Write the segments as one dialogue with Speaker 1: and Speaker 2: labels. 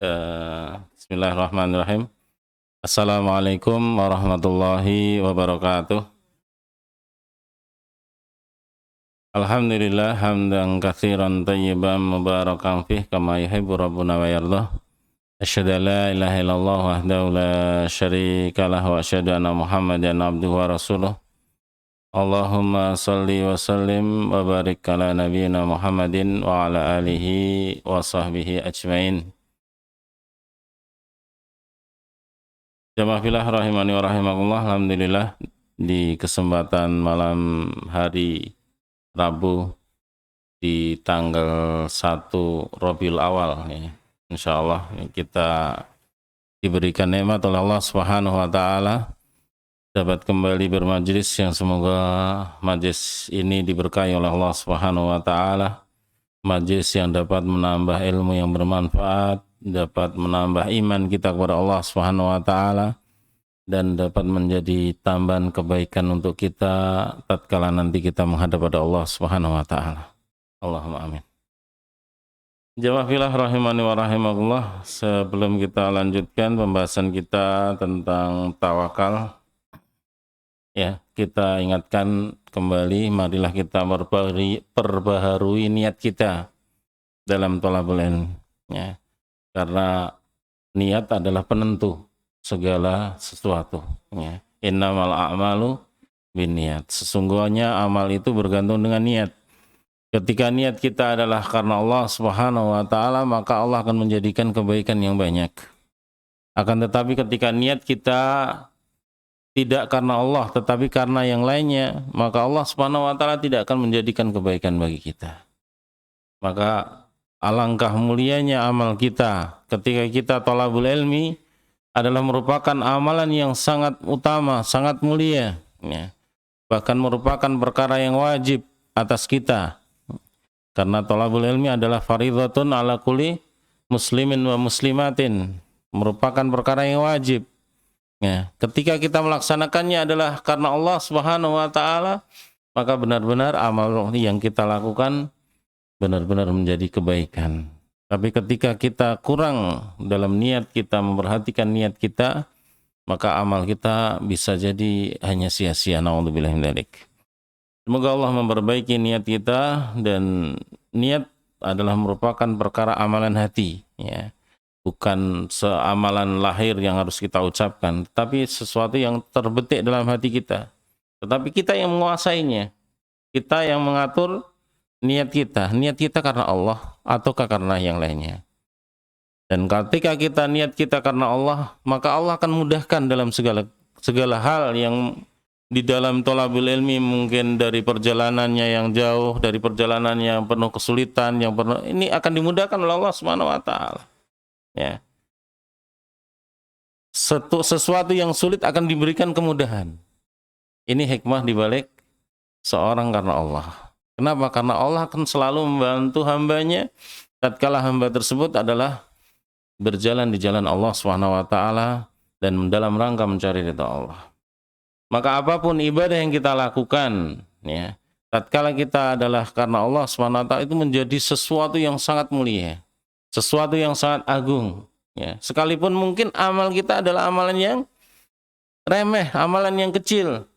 Speaker 1: Bismillahirrahmanirrahim. Assalamualaikum warahmatullahi wabarakatuh. Alhamdulillah hamdan katsiran thayyiban mubarakan fih kama yuhibbu rabbuna wa yardah. Asyhadu an la ilaha illallah wahdahu la syarika lah wa asyhadu anna Muhammadan abduhu wa rasuluh. Allahumma salli wa sallim wa barik ala nabiyyina Muhammadin wa ala alihi wa sahbihi ajmain. Jamaah fillah rahimani wa rahimakumullah, alhamdulillah di kesempatan malam hari Rabu di tanggal 1 Rabiul Awal ya. Insyaallah kita diberikan nikmat oleh Allah Subhanahu wa taala dapat kembali bermajlis yang semoga majlis ini diberkahi oleh Allah Subhanahu wa taala, majlis yang dapat menambah ilmu yang bermanfaat, dapat menambah iman kita kepada Allah Subhanahu wa taala, dan dapat menjadi tambahan kebaikan untuk kita tatkala nanti kita menghadap pada Allah Subhanahu wa taala. Allahumma amin. Jamaah fillah rahimani wa rahimakumullah, sebelum kita lanjutkan pembahasan kita tentang tawakal, ya, kita ingatkan kembali, marilah kita perbaharui niat kita dalam thalabul ilm, ya. Karena niat adalah penentu segala sesuatu, ya. Innamal a'malu binniyat. Sesungguhnya amal itu bergantung dengan niat. Ketika niat kita adalah karena Allah Subhanahu wa taala, maka Allah akan menjadikan kebaikan yang banyak. Akan tetapi ketika niat kita tidak karena Allah tetapi karena yang lainnya, maka Allah Subhanahu wa taala tidak akan menjadikan kebaikan bagi kita. Maka alangkah mulianya amal kita ketika kita thalabul ilmi adalah merupakan amalan yang sangat utama, sangat mulia, ya. Bahkan merupakan perkara yang wajib atas kita. Karena thalabul ilmi adalah faridhatun ala kulli muslimin wa muslimatin, merupakan perkara yang wajib. Ya, ketika kita melaksanakannya adalah karena Allah Subhanahu wa taala, maka benar-benar amal yang kita lakukan benar-benar menjadi kebaikan. Tapi ketika kita kurang dalam niat kita, memperhatikan niat kita, maka amal kita bisa jadi hanya sia-sia. Na'udzubillah min dzalik. Semoga Allah memperbaiki niat kita, dan niat adalah merupakan perkara amalan hati, ya. Bukan seamalan lahir yang harus kita ucapkan, tapi sesuatu yang terbetik dalam hati kita. Tetapi kita yang menguasainya, kita yang mengatur niat kita karena Allah ataukah karena yang lainnya. Dan ketika kita niat kita karena Allah, maka Allah akan mudahkan dalam segala hal yang di dalam thalabul ilmi, mungkin dari perjalanannya yang jauh, dari perjalanan yang penuh kesulitan, yang penuh, ini akan dimudahkan oleh Allah Subhanahu wa taala. Ya. Sesuatu yang sulit akan diberikan kemudahan. Ini hikmah dibalik seorang karena Allah. Kenapa? Karena Allah akan selalu membantu hambanya tatkala hamba tersebut adalah berjalan di jalan Allah Subhanahu wa taala dan dalam rangka mencari ridha Allah. Maka apapun ibadah yang kita lakukan, ya, tatkala kita adalah karena Allah Subhanahu wa taala, itu menjadi sesuatu yang sangat mulia, sesuatu yang sangat agung, ya. Sekalipun mungkin amal kita adalah amalan yang remeh, amalan yang kecil.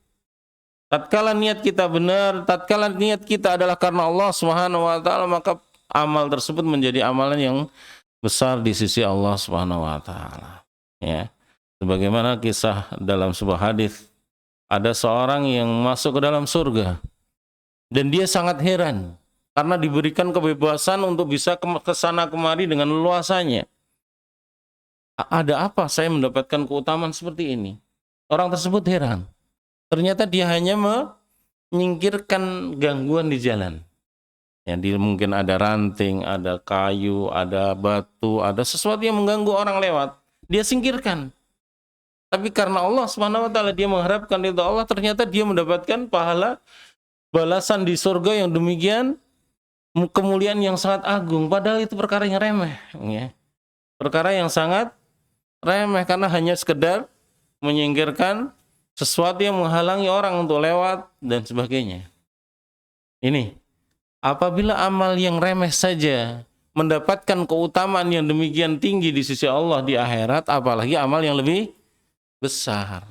Speaker 1: Tatkala niat kita benar, tatkala niat kita adalah karena Allah Subhanahu wa taala, maka amal tersebut menjadi amalan yang besar di sisi Allah Subhanahu wa taala, ya. Sebagaimana kisah dalam sebuah hadis, ada seorang yang masuk ke dalam surga dan dia sangat heran karena diberikan kebebasan untuk bisa ke sana kemari dengan leluasanya. Ada apa saya mendapatkan keutamaan seperti ini? Orang tersebut heran. Ternyata dia hanya menyingkirkan gangguan di jalan. Ya, mungkin ada ranting, ada kayu, ada batu, ada sesuatu yang mengganggu orang lewat. Dia singkirkan. Tapi karena Allah Subhanahu wa taala, dia mengharapkan ridha Allah, ternyata dia mendapatkan pahala balasan di surga yang demikian, kemuliaan yang sangat agung, padahal itu perkara yang remeh, ya. Perkara yang sangat remeh karena hanya sekedar menyingkirkan sesuatu yang menghalangi orang untuk lewat dan sebagainya. Ini apabila amal yang remeh saja mendapatkan keutamaan yang demikian tinggi di sisi Allah di akhirat, apalagi amal yang lebih besar.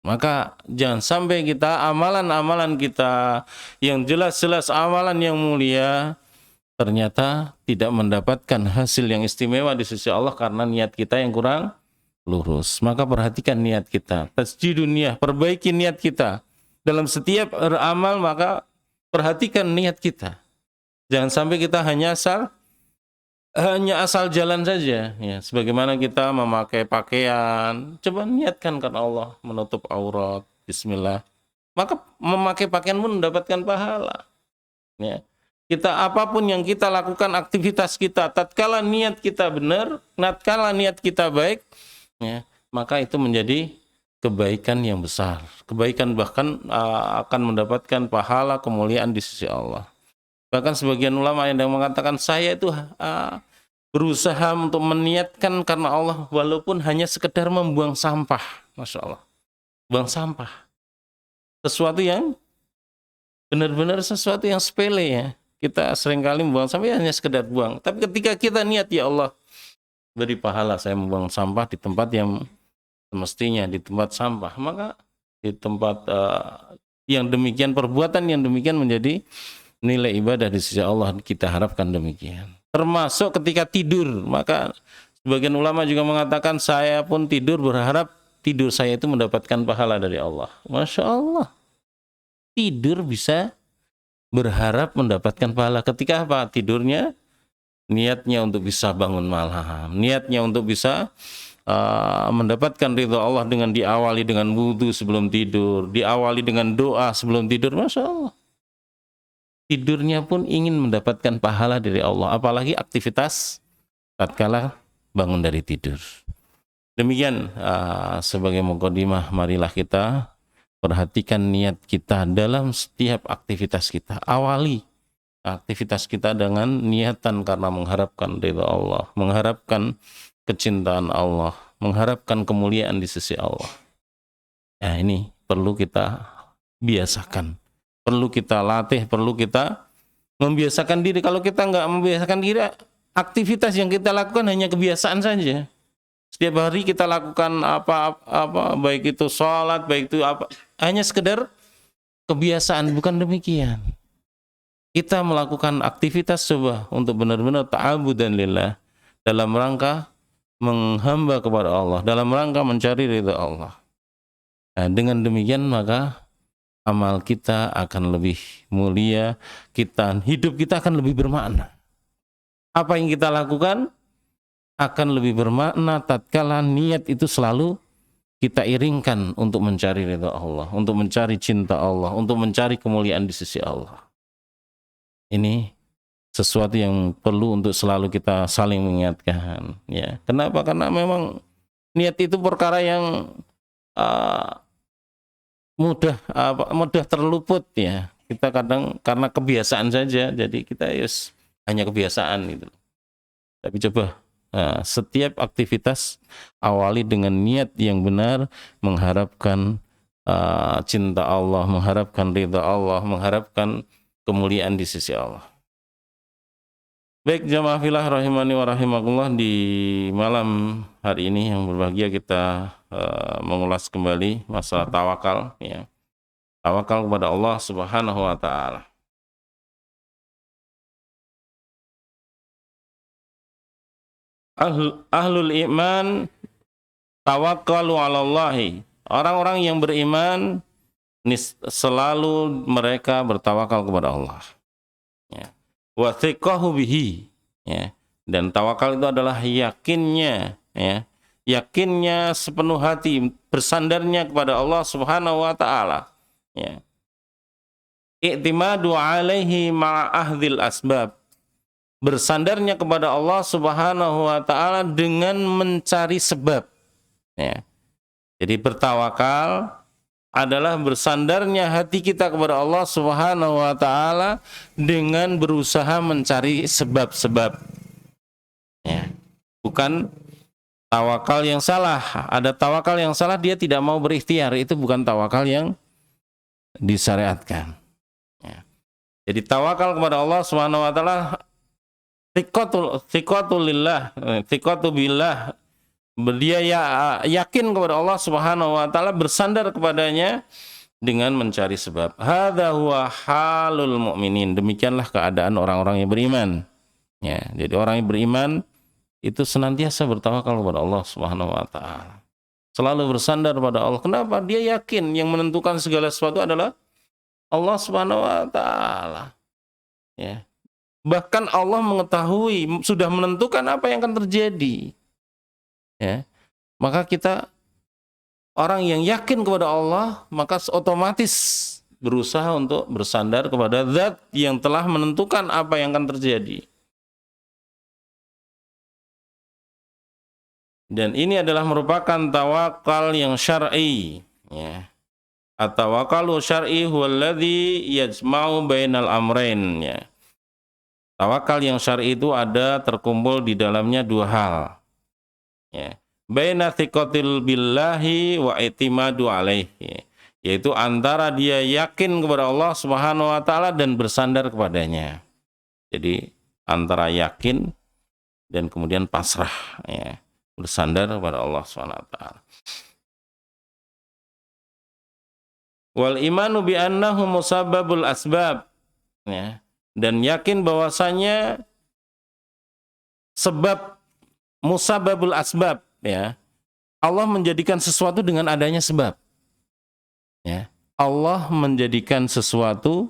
Speaker 1: Maka jangan sampai kita amalan-amalan kita yang jelas-jelas amalan yang mulia ternyata tidak mendapatkan hasil yang istimewa di sisi Allah karena niat kita yang kurang lurus. Maka perhatikan niat kita, tasjidun niyah, perbaiki niat kita dalam setiap beramal. Maka perhatikan niat kita, jangan sampai kita hanya asal jalan saja, ya. Sebagaimana kita memakai pakaian, coba niatkan karena Allah, menutup aurat, bismillah, maka memakai pakaian pun mendapatkan pahala, ya. Kita apapun yang kita lakukan, aktivitas kita, tatkala niat kita benar, tatkala niat kita baik, ya, maka itu menjadi kebaikan yang besar, kebaikan bahkan akan mendapatkan pahala kemuliaan di sisi Allah. Bahkan sebagian ulama yang mengatakan, saya itu berusaha untuk meniatkan karena Allah walaupun hanya sekedar membuang sampah. Masya Allah, buang sampah, sesuatu yang benar-benar sesuatu yang sepele, ya. Kita seringkali membuang sampah ya hanya sekedar buang, tapi ketika kita niat, ya Allah beri pahala saya membuang sampah di tempat yang semestinya, di tempat sampah, maka di tempat yang demikian, perbuatan yang demikian menjadi nilai ibadah di sisi Allah, kita harapkan demikian. Termasuk ketika tidur, maka sebagian ulama juga mengatakan, saya pun tidur berharap tidur saya itu mendapatkan pahala dari Allah. Masya Allah, tidur bisa berharap mendapatkan pahala ketika apa? Tidurnya niatnya untuk bisa bangun malam, niatnya untuk bisa mendapatkan ridha Allah dengan diawali dengan wudhu sebelum tidur, diawali dengan doa sebelum tidur. Masya Allah, tidurnya pun ingin mendapatkan pahala dari Allah, apalagi aktivitas tatkala bangun dari tidur. Demikian sebagai mukadimah, marilah kita perhatikan niat kita dalam setiap aktivitas kita. Awali aktivitas kita dengan niatan karena mengharapkan ridha Allah, mengharapkan kecintaan Allah, mengharapkan kemuliaan di sisi Allah. Nah, ini perlu kita biasakan, perlu kita latih, perlu kita membiasakan diri. Kalau kita nggak membiasakan diri, aktivitas yang kita lakukan hanya kebiasaan saja. Setiap hari kita lakukan apa baik itu sholat, baik itu apa, hanya sekedar kebiasaan. Bukan demikian. Kita melakukan aktivitas coba untuk benar-benar ta'abudan lillah, dalam rangka menghamba kepada Allah, dalam rangka mencari ridha Allah. Nah, dengan demikian maka amal kita akan lebih mulia, hidup kita akan lebih bermakna. Apa yang kita lakukan akan lebih bermakna tatkala niat itu selalu kita iringkan untuk mencari ridha Allah, untuk mencari cinta Allah, untuk mencari kemuliaan di sisi Allah. Ini sesuatu yang perlu untuk selalu kita saling mengingatkan, ya. Kenapa? Karena memang niat itu perkara yang mudah terluput, ya. Kita kadang karena kebiasaan saja, jadi kita hanya kebiasaan itu. Tapi coba setiap aktivitas awali dengan niat yang benar, mengharapkan cinta Allah, mengharapkan ridha Allah, mengharapkan kemuliaan di sisi Allah. Baik jamaah fillah rahimani wa rahimakumullah, di malam hari ini yang berbahagia kita mengulas kembali masalah tawakal, ya. Tawakal kepada Allah Subhanahu wa taala. Ahlul iman tawakkalu 'alallahi. Orang-orang yang beriman selalu mereka bertawakal kepada Allah. Ya. Wa thiqahu bihi, ya. Dan tawakal itu adalah yakinnya, ya. Yakinnya sepenuh hati, bersandarnya kepada Allah Subhanahu wa taala, ya. I'timadu 'alaihi ma'ahdil asbab. Bersandarnya kepada Allah Subhanahu wa taala dengan mencari sebab, ya. Jadi bertawakal adalah bersandarnya hati kita kepada Allah Subhanahu wa taala dengan berusaha mencari sebab-sebab, ya. Bukan tawakal yang salah. Ada tawakal yang salah, dia tidak mau berikhtiar, itu bukan tawakal yang disyariatkan, ya. Jadi tawakal kepada Allah Subhanahu wa taala thiqatu lillah, thiqatu billah, dia yakin kepada Allah Subhanahu wa taala, bersandar kepadanya dengan mencari sebab. Hadza huwa halul mu'minin, demikianlah keadaan orang-orang yang beriman. Ya, jadi orang yang beriman itu senantiasa bertawakal kepada Allah Subhanahu wa taala. Selalu bersandar pada Allah. Kenapa? Dia yakin yang menentukan segala sesuatu adalah Allah Subhanahu wa taala. Ya. Bahkan Allah mengetahui, sudah menentukan apa yang akan terjadi. Ya. Maka kita orang yang yakin kepada Allah, maka otomatis berusaha untuk bersandar kepada zat yang telah menentukan apa yang akan terjadi. Dan ini adalah merupakan tawakal yang syar'i. Ya. At-tawakkalu syar'i huwallazi yajma'u bainal amrain. Ya. Tawakal yang syar'i itu ada terkumpul di dalamnya dua hal. Ya. Baina thiqatil billahi wa i'timadu alaihi. Yaitu antara dia yakin kepada Allah Subhanahu wa taala dan bersandar kepadanya. Jadi antara yakin dan kemudian pasrah, ya. Bersandar kepada Allah Subhanahu wa taala. Wal imanu bi annahu musabbabul asbab, ya. Dan yakin bahwasanya sebab, musabbabul asbab, ya. Allah menjadikan sesuatu dengan adanya sebab. Ya. Allah menjadikan sesuatu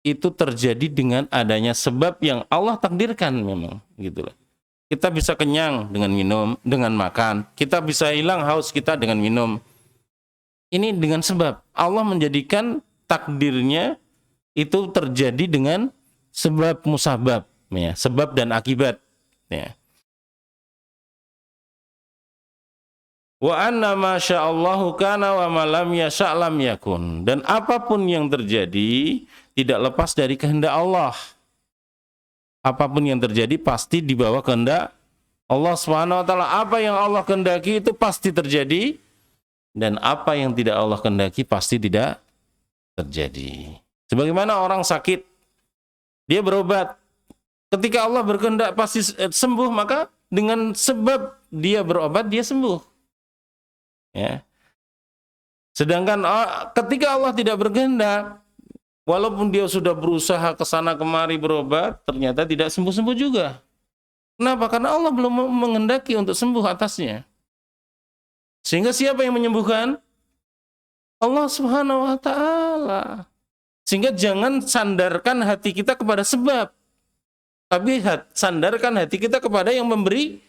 Speaker 1: itu terjadi dengan adanya sebab yang Allah takdirkan memang, gitu loh. Kita bisa kenyang dengan minum, dengan makan. Kita bisa hilang haus kita dengan minum. Ini dengan sebab. Allah menjadikan takdirnya itu terjadi dengan sebab musabab, ya, sebab dan akibat. Ya. Wa anna ma sya'allahu kana wa ma lam yasha' lam yakun. Dan apapun yang terjadi tidak lepas dari kehendak Allah. Apapun yang terjadi pasti di bawah kehendak Allah Subhanahu wa taala. Apa yang Allah kehendaki itu pasti terjadi, dan apa yang tidak Allah kehendaki pasti tidak terjadi. Sebagaimana orang sakit, dia berobat. Ketika Allah berkehendak pasti sembuh, maka dengan sebab dia berobat dia sembuh. Ya. Sedangkan ketika Allah tidak berkehendak, walaupun dia sudah berusaha ke sana kemari berobat, ternyata tidak sembuh-sembuh juga. Kenapa? Karena Allah belum menghendaki untuk sembuh atasnya. Sehingga siapa yang menyembuhkan? Allah Subhanahu wa taala. Sehingga jangan sandarkan hati kita kepada sebab, tapi sandarkan hati kita kepada yang memberi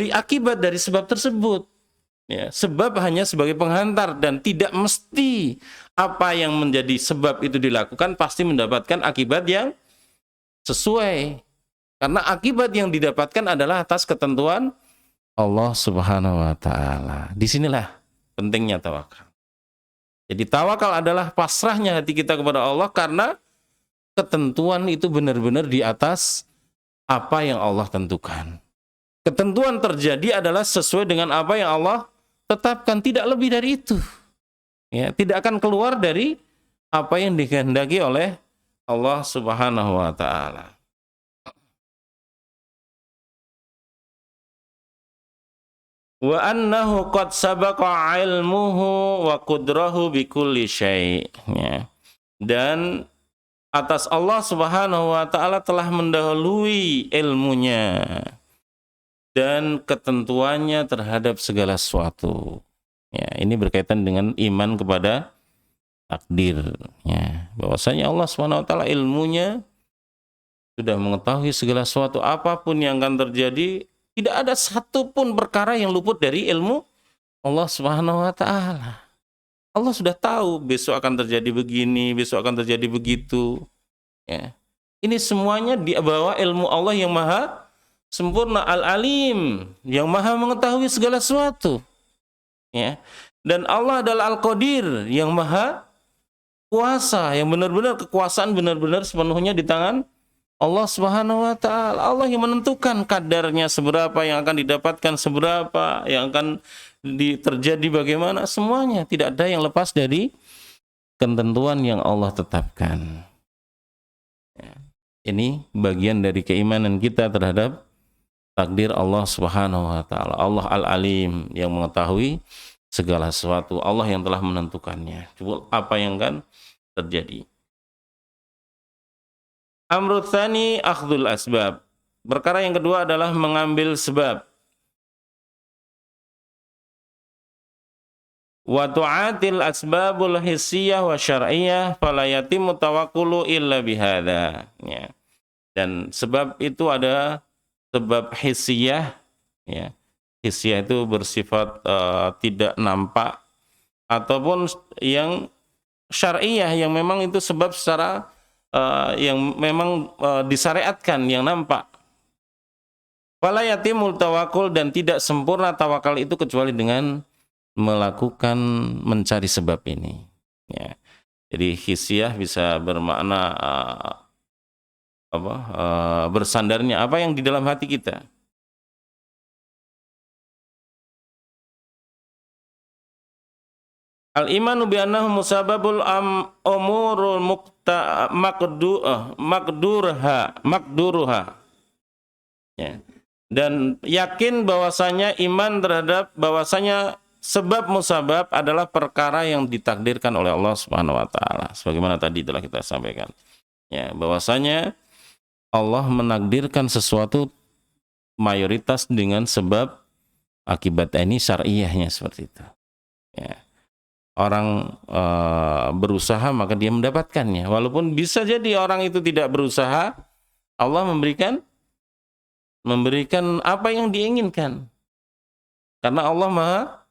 Speaker 1: akibat dari sebab tersebut. Ya, sebab hanya sebagai penghantar, dan tidak mesti apa yang menjadi sebab itu dilakukan pasti mendapatkan akibat yang sesuai. Karena akibat yang didapatkan adalah atas ketentuan Allah Subhanahu wa taala. Disinilah pentingnya tawakal. Jadi tawakal adalah pasrahnya hati kita kepada Allah karena ketentuan itu benar-benar di atas apa yang Allah tentukan. Ketentuan terjadi adalah sesuai dengan apa yang Allah tetapkan, tidak lebih dari itu. Ya, tidak akan keluar dari apa yang dikehendaki oleh Allah Subhanahu wa taala. Wa annahu qad sabaqa ilmuhu wa qudrahu bi kulli syai'. Ya. Dan atas Allah Subhanahu wa taala telah mendahului ilmunya dan ketentuannya terhadap segala sesuatu. Ya, ini berkaitan dengan iman kepada takdir. Ya, bahwasanya Allah Subhanahu wa taala ilmunya sudah mengetahui segala sesuatu, apapun yang akan terjadi, tidak ada satupun perkara yang luput dari ilmu Allah Subhanahu wa taala. Allah sudah tahu besok akan terjadi begini, besok akan terjadi begitu. Ya. Ini semuanya di bawah ilmu Allah yang maha sempurna, Al-Alim, yang maha mengetahui segala sesuatu. Ya. Dan Allah adalah Al-Qadir, yang maha kuasa, yang benar-benar kekuasaan benar-benar sepenuhnya di tangan Allah Subhanahu wa taala. Allah yang menentukan kadarnya seberapa, yang akan didapatkan seberapa, yang akan terjadi bagaimana, semuanya tidak ada yang lepas dari ketentuan yang Allah tetapkan. Ya. Ini bagian dari keimanan kita terhadap takdir Allah Subhanahu wa taala. Allah Al-Alim, yang mengetahui segala sesuatu. Allah yang telah menentukannya. Coba apa yang akan terjadi. Amrul tsani akhdul asbab. Perkara yang kedua adalah mengambil sebab. Wa tu'atil asbabul hissiyah wa syar'iyyah fala yatimmu tawakkulu illa bihadza. Ya. Dan sebab itu ada sebab hissiyah, ya. Hissiyah itu bersifat tidak nampak, ataupun yang syar'iyyah yang memang itu sebab secara yang memang disyariatkan, yang nampak. Fala yatimul tawakkul, dan tidak sempurna tawakal itu kecuali dengan melakukan mencari sebab ini. Ya. Jadi hissiyah bisa bermakna bersandarnya apa yang di dalam hati kita. Al-imanu bi annahu musababul umurul makduruha. Ya. Dan yakin bahwasanya iman terhadap bahwasanya sebab musabab adalah perkara yang ditakdirkan oleh Allah Subhanahu wa taala. Sebagaimana tadi telah kita sampaikan. Ya, bahwasanya Allah menakdirkan sesuatu mayoritas dengan sebab akibat ini syar'iyyahnya seperti itu. Ya. Orang berusaha maka dia mendapatkannya. Walaupun bisa jadi orang itu tidak berusaha, Allah memberikan apa yang diinginkan. Karena Allah Maha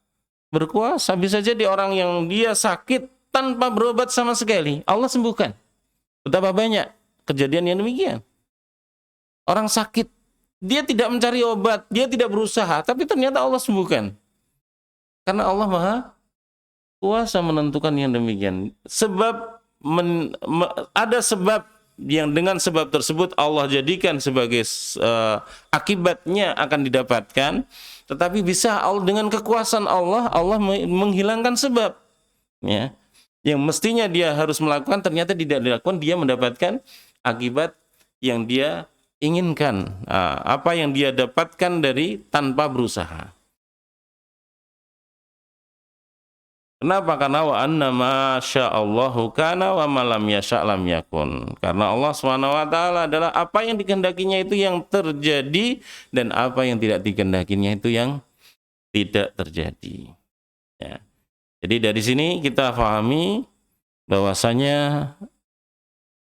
Speaker 1: berkuasa. Bisa jadi orang yang dia sakit tanpa berobat sama sekali, Allah sembuhkan. Betapa banyak kejadian yang demikian. Orang sakit, dia tidak mencari obat, dia tidak berusaha, tapi ternyata Allah sembuhkan. Karena Allah Maha kuasa menentukan yang demikian. Sebab ada sebab yang dengan sebab tersebut Allah jadikan sebagai akibatnya akan didapatkan, tetapi bisa Allah dengan kekuasaan Allah menghilangkan sebab, ya, yang mestinya dia harus melakukan ternyata tidak dilakukan, dia mendapatkan akibat yang dia inginkan, apa yang dia dapatkan dari tanpa berusaha. Kenapa? Karena wa anna ma sya'allahu kana wa ma lam yasha' lam yakun. Karena Allah Subhanahu wa taala adalah apa yang dikehendakinya itu yang terjadi, dan apa yang tidak dikehendakinya itu yang tidak terjadi. Ya. Jadi dari sini kita pahami bahwasanya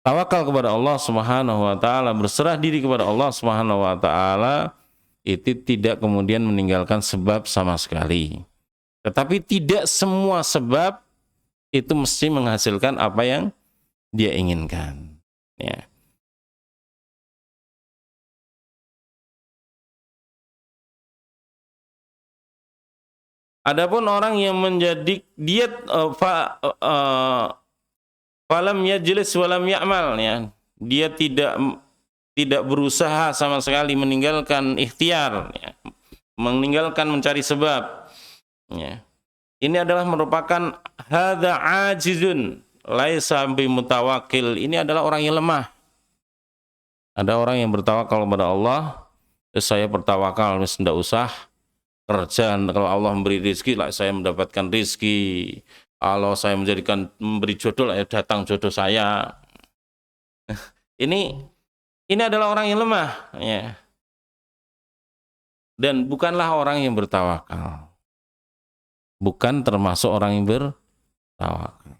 Speaker 1: tawakal kepada Allah Subhanahu wa taala, berserah diri kepada Allah Subhanahu wa taala, itu tidak kemudian meninggalkan sebab sama sekali. Tetapi tidak semua sebab itu mesti menghasilkan apa yang dia inginkan. Ya. Adapun orang yang menjadi diet falam yajlis walam ya'mal, ya. Dia tidak berusaha sama sekali, meninggalkan ikhtiar, ya. Meninggalkan mencari sebab. Ya. Ini adalah merupakan hadza ajizun laisa bimutawakkil. Ini adalah orang yang lemah. Ada orang yang bertawakal kepada Allah, saya bertawakal, tidak usah kerja, kalau Allah memberi rezeki lah saya mendapatkan rezeki. Kalau saya memberi jodoh lah datang jodoh saya. Ini adalah orang yang lemah, ya. Dan bukanlah orang yang bertawakal. Bukan termasuk orang yang bertawakal.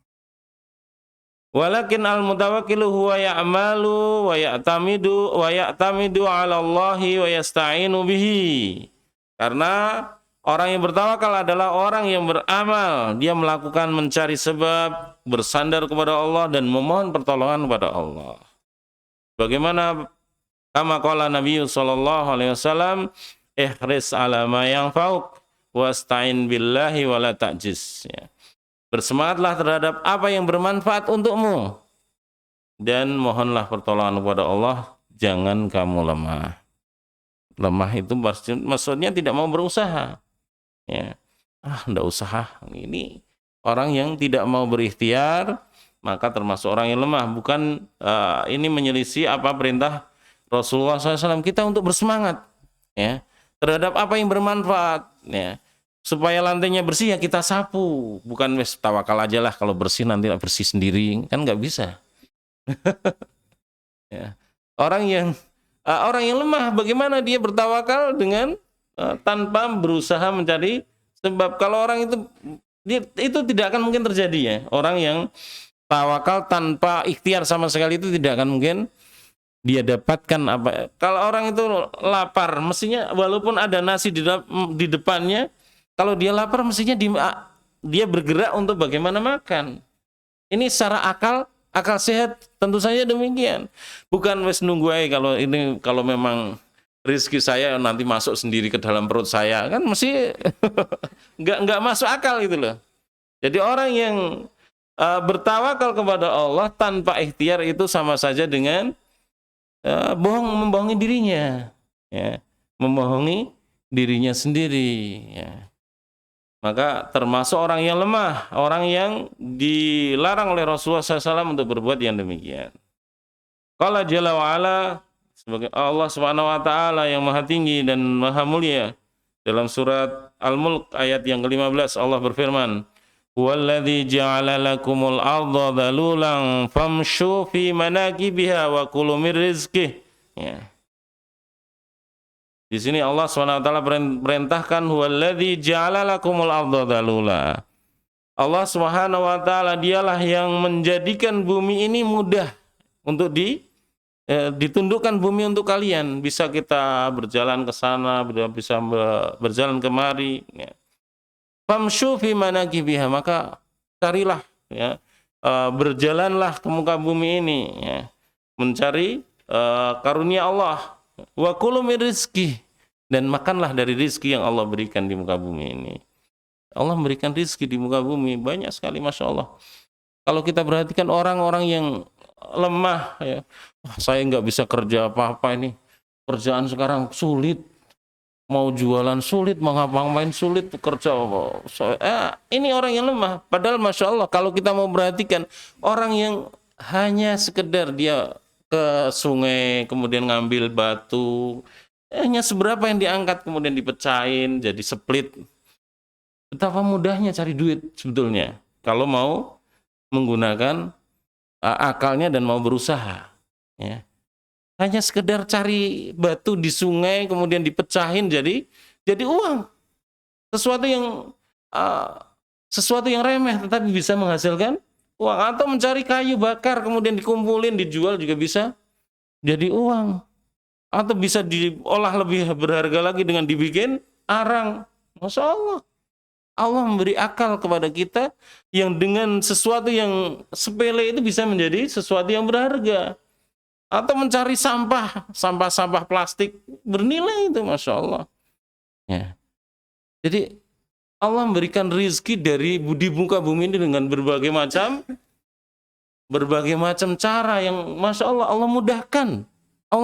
Speaker 1: Walakin al-mutawakkilu huwa ya'malu wa ya'tamidu 'ala Allahi wa yasta'inu bihi. Karena orang yang bertawakal adalah orang yang beramal, dia melakukan mencari sebab, bersandar kepada Allah dan memohon pertolongan kepada Allah. Bagaimana kama qala Nabi sallallahu alaihi wasallam, ihris 'ala ma yanfa'uk wasta'in billahi wala ta'jiz. Ya. Bersemangatlah terhadap apa yang bermanfaat untukmu dan mohonlah pertolongan kepada Allah, jangan kamu lemah. Lemah itu maksudnya tidak mau berusaha. Ya. Enggak usaha. Ini orang yang tidak mau berikhtiar, maka termasuk orang yang lemah. Bukan ini menyelisih apa perintah Rasulullah SAW kita untuk bersemangat, ya, terhadap apa yang bermanfaat, ya. Supaya lantainya bersih ya kita sapu, bukan wes tawakal aja lah, kalau bersih nanti bersih sendiri, kan nggak bisa. Ya. Orang yang lemah, bagaimana dia bertawakal dengan tanpa berusaha mencari sebab. Kalau orang itu tidak akan mungkin terjadi, ya. Orang yang tawakal tanpa ikhtiar sama sekali itu tidak akan mungkin dia dapatkan apa. Kalau orang itu lapar, mestinya walaupun ada nasi di depannya, kalau dia lapar mestinya dia bergerak untuk bagaimana makan. Ini secara akal sehat tentu saja demikian. Bukan wes nunggu aja, kalau memang rezeki saya nanti masuk sendiri ke dalam perut saya, kan mesti nggak masuk akal gitu loh. Jadi orang yang bertawakal kepada Allah tanpa ikhtiar itu sama saja dengan membohongi dirinya, ya, membohongi dirinya sendiri, ya. Maka termasuk orang yang lemah, orang yang dilarang oleh Rasulullah SAW untuk berbuat yang demikian. Qala jalla wa ala, sebagai Allah Subhanahu wa taala yang maha tinggi dan maha mulia, dalam surat Al-Mulk ayat yang ke-15 Allah berfirman, "Huwallazi ja'ala lakumul arda dhalulan famshu fi manakibiha wa kulu mir rizqih." Ya. Di sini Allah SWT perintahkan huwallazi ja'ala lakumul arda dhalula. Allah Subhanahu wa taala dialah yang menjadikan bumi ini mudah untuk ditundukkan bumi untuk kalian, bisa kita berjalan ke sana, bisa berjalan kemari, ya. Famshu fi manakibiha, maka carilah, ya, berjalanlah ke muka bumi ini, ya, mencari karunia Allah. Wa kulu mir rizqih, dan makanlah dari rizki yang Allah berikan di muka bumi ini. Allah memberikan rizki di muka bumi banyak sekali, masya Allah. Kalau kita perhatikan orang-orang yang lemah, ya, saya nggak bisa kerja apa-apa, ini kerjaan sekarang sulit, mau jualan sulit, mau ngapa-ngapain sulit, kerja ini orang yang lemah. Padahal masya Allah kalau kita mau perhatikan orang yang hanya sekedar dia ke sungai kemudian ngambil batu, hanya seberapa yang diangkat kemudian dipecahin jadi split. Betapa mudahnya cari duit sebetulnya kalau mau menggunakan akalnya dan mau berusaha, ya. Hanya sekedar cari batu di sungai kemudian dipecahin jadi uang. Sesuatu yang remeh tetapi bisa menghasilkan uang. Atau mencari kayu bakar kemudian dikumpulin dijual juga bisa jadi uang. Atau bisa diolah lebih berharga lagi dengan dibikin arang. Masya Allah. Allah memberi akal kepada kita yang dengan sesuatu yang sepele itu bisa menjadi sesuatu yang berharga. Atau mencari sampah plastik bernilai itu, masya Allah, ya. Jadi Allah memberikan rizki di muka bumi ini dengan berbagai macam cara yang masya Allah Allah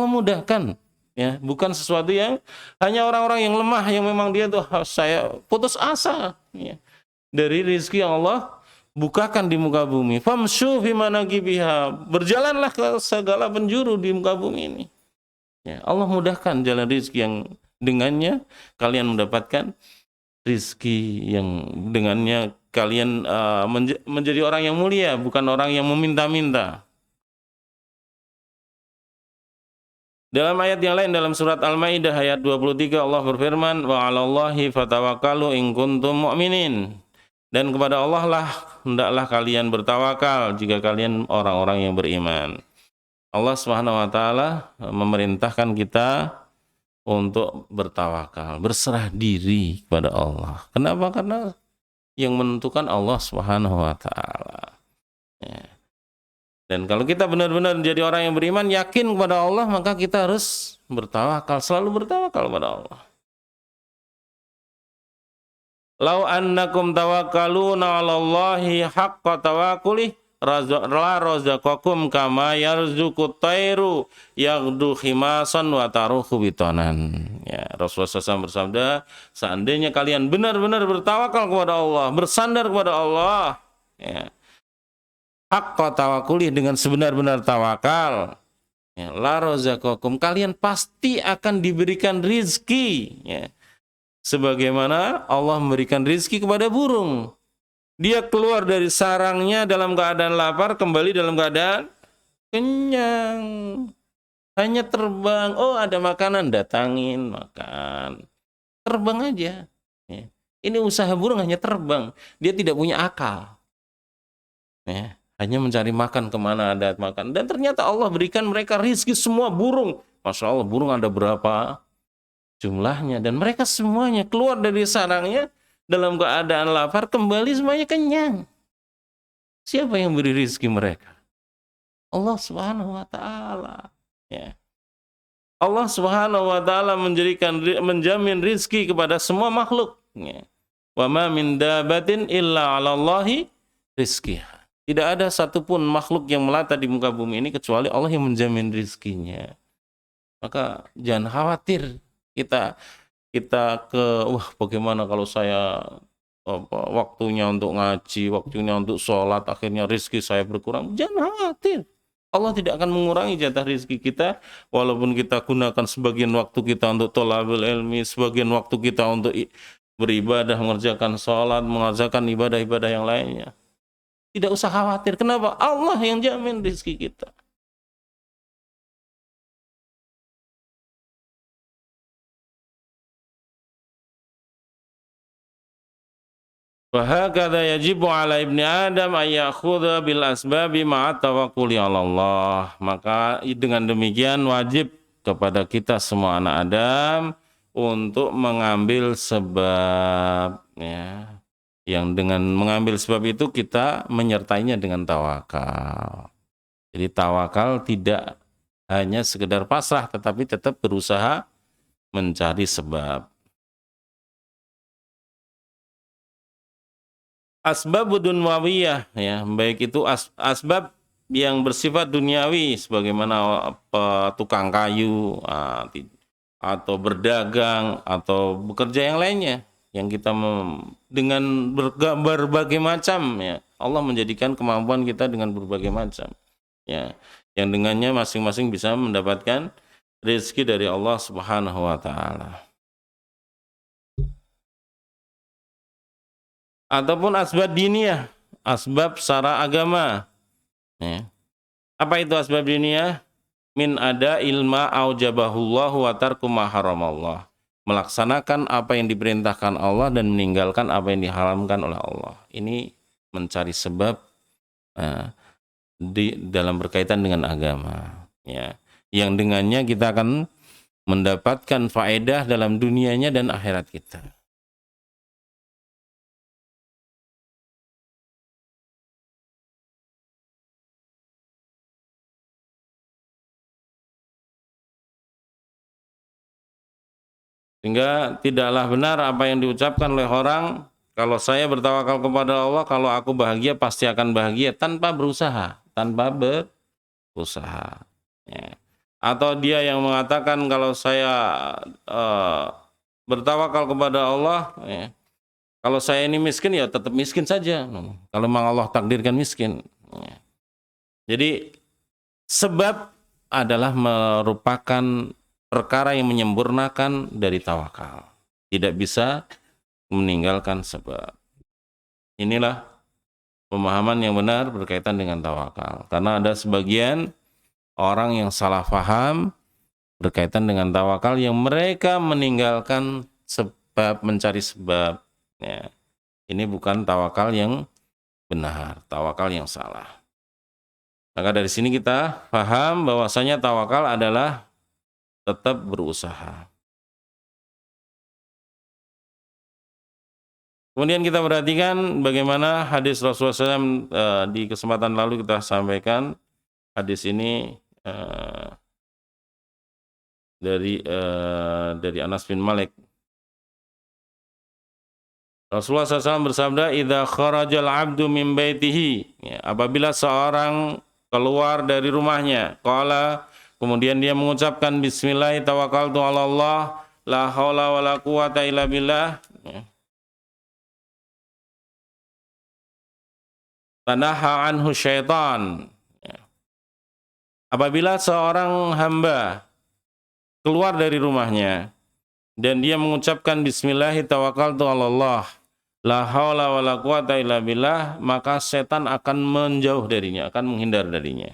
Speaker 1: mudahkan, ya. Bukan sesuatu yang hanya orang-orang yang lemah yang memang dia tuh saya putus asa, ya, dari rizki yang Allah bukakan di muka bumi. Famshu fi manakibiha, berjalanlah ke segala penjuru di muka bumi ini, ya. Allah mudahkan jalan rizki yang dengannya kalian mendapatkan rizki, yang dengannya kalian menjadi orang yang mulia, bukan orang yang meminta-minta. Dalam ayat yang lain dalam surat Al-Maidah ayat 23 Allah berfirman, wa 'alallahi fatawakkalu in kuntum mu'minin. Dan kepada Allah lah hendaklah kalian bertawakal jika kalian orang-orang yang beriman. Allah Subhanahu wa taala memerintahkan kita untuk bertawakal, berserah diri kepada Allah. Kenapa? Karena yang menentukan Allah Subhanahu wa taala, ya. Dan kalau kita benar-benar menjadi orang yang beriman, yakin kepada Allah, maka kita harus bertawakal, selalu bertawakal kepada Allah. Lau annakum tawakkaluna 'alallahi haqqa tawakkulih la razaqakum kama yarzuqut tairu yaghdu khimasan wa taruhu bitanan. Ya, Rasulullah SAW bersabda, seandainya kalian benar-benar bertawakal kepada Allah, bersandar kepada Allah, ya, haqqa tawakulih, dengan sebenar-benar tawakal, ya, la razaqakum, kalian pasti akan diberikan rizki, ya. Sebagaimana Allah memberikan rizki kepada burung. Dia keluar dari sarangnya dalam keadaan lapar, kembali dalam keadaan kenyang. Hanya terbang, oh ada makanan, datangin, makan. Terbang aja. Ya. Ini usaha burung, hanya terbang. Dia tidak punya akal. Ya. Hanya mencari makan kemana ada makan. Dan ternyata Allah berikan mereka rizki semua burung. Masya Allah, burung ada berapa jumlahnya. Dan mereka semuanya keluar dari sarangnya dalam keadaan lapar, kembali semuanya kenyang. Siapa yang beri rizki mereka? Allah Subhanahu wa Ta'ala. Ya. Allah Subhanahu wa Ta'ala menjamin rizki kepada semua makhluk. Ya. Wa ma min dabatin illa 'alallahi rizqiha. Tidak ada satupun makhluk yang melata di muka bumi ini kecuali Allah yang menjamin rizkinya. Maka jangan khawatir kita wah bagaimana kalau saya waktunya untuk ngaji, waktunya untuk sholat, akhirnya rizki saya berkurang. Jangan khawatir. Allah tidak akan mengurangi jatah rizki kita, walaupun kita gunakan sebagian waktu kita untuk thalabul ilmi, sebagian waktu kita untuk beribadah, mengerjakan sholat, mengerjakan ibadah-ibadah yang lainnya. Tidak usah khawatir. Kenapa? Allah yang jamin rizki kita. Wahakadha yajibu ala ibni Adam ayyakhudha bil asbabi ma'a tawakkuli ala Allah. Maka dengan demikian wajib kepada kita semua anak Adam untuk mengambil sebab, ya. Yang dengan mengambil sebab itu kita menyertainya dengan tawakal. Jadi tawakal tidak hanya sekedar pasrah, tetapi tetap berusaha mencari sebab. Asbab dunwawiyah, ya, baik itu asbab yang bersifat duniawi sebagaimana tukang kayu, atau berdagang atau bekerja yang lainnya yang kita dengan berbagai macam, ya. Allah menjadikan kemampuan kita dengan berbagai macam, ya, yang dengannya masing-masing bisa mendapatkan rezeki dari Allah Subhanahu wa Ta'ala. Ataupun asbab diniyah, asbab secara agama, ya. Apa itu asbab diniyah? Min ada ilma aujabahullahu wa tarku ma haramallah. Melaksanakan apa yang diperintahkan Allah dan meninggalkan apa yang diharamkan oleh Allah. Ini mencari sebab dalam berkaitan dengan agama, ya. Yang dengannya kita akan mendapatkan faedah dalam dunianya dan akhirat kita. Sehingga tidaklah benar apa yang diucapkan oleh orang, kalau saya bertawakal kepada Allah, kalau aku bahagia pasti akan bahagia, tanpa berusaha, ya. Atau dia yang mengatakan kalau saya bertawakal kepada Allah, ya, kalau saya ini miskin ya tetap miskin saja, kalau memang Allah takdirkan miskin, ya. Jadi sebab adalah merupakan perkara yang menyempurnakan dari tawakal. Tidak bisa meninggalkan sebab. Inilah pemahaman yang benar berkaitan dengan tawakal. Karena ada sebagian orang yang salah faham berkaitan dengan tawakal, yang mereka meninggalkan sebab, mencari sebab. Ya. Ini bukan tawakal yang benar, tawakal yang salah. Maka dari sini kita paham bahwasanya tawakal adalah tetap berusaha. Kemudian kita perhatikan bagaimana hadis Rasulullah SAW, di kesempatan lalu kita sampaikan hadis ini dari Anas bin Malik. Rasulullah SAW bersabda, "Idza kharajal 'abdu min baitihi", ya, apabila seorang keluar dari rumahnya, qala, kemudian dia mengucapkan bismillah tawakkaltu 'ala Allah la haula wala quwata illa billah, ya. Tanaha anhu syaitan. Apabila seorang hamba keluar dari rumahnya dan dia mengucapkan bismillahi tawakkaltu 'alallah la haula wala quwata illa billah, maka setan akan menjauh darinya, akan menghindar darinya.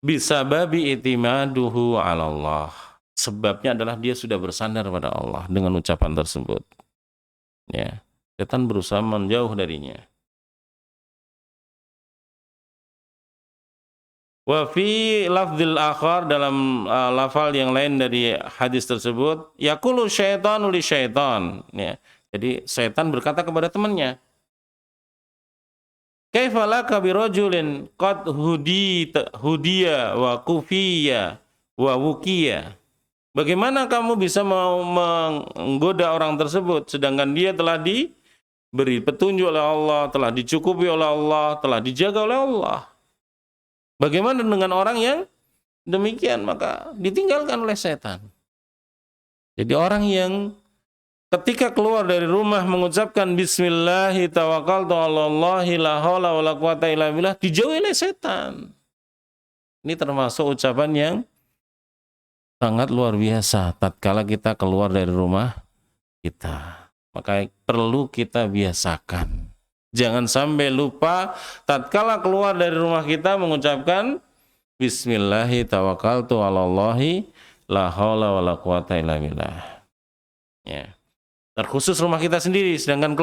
Speaker 1: Bisa babi itimaduhu 'alallah. Sebabnya adalah dia sudah bersandar pada Allah dengan ucapan tersebut. Ya. Setan berusaha menjauh darinya. Wa fi lafdzil akhar, dalam lafal yang lain dari hadis tersebut, yaqulu syaitanu li syaitan, ya. Jadi setan berkata kepada temannya, kaifa laka bi rajulin qad hudiya wa kufiya wa wukiya. Bagaimana kamu bisa mau menggoda orang tersebut sedangkan dia telah diberi petunjuk oleh Allah, telah dicukupi oleh Allah, telah dijaga oleh Allah. Bagaimana dengan orang yang demikian? Maka ditinggalkan oleh setan. Jadi orang yang ketika keluar dari rumah mengucapkan bismillahi tawakkaltu 'alallahi la haula wala quwata illa billah, dijauhi oleh setan. Ini termasuk ucapan yang sangat luar biasa tatkala kita keluar dari rumah kita. Maka perlu kita biasakan. Jangan sampai lupa tatkala keluar dari rumah kita mengucapkan bismillahi tawakkaltu 'alallahi la haula wala quwata illa billah. Ya. Terkhusus rumah kita sendiri, sedangkan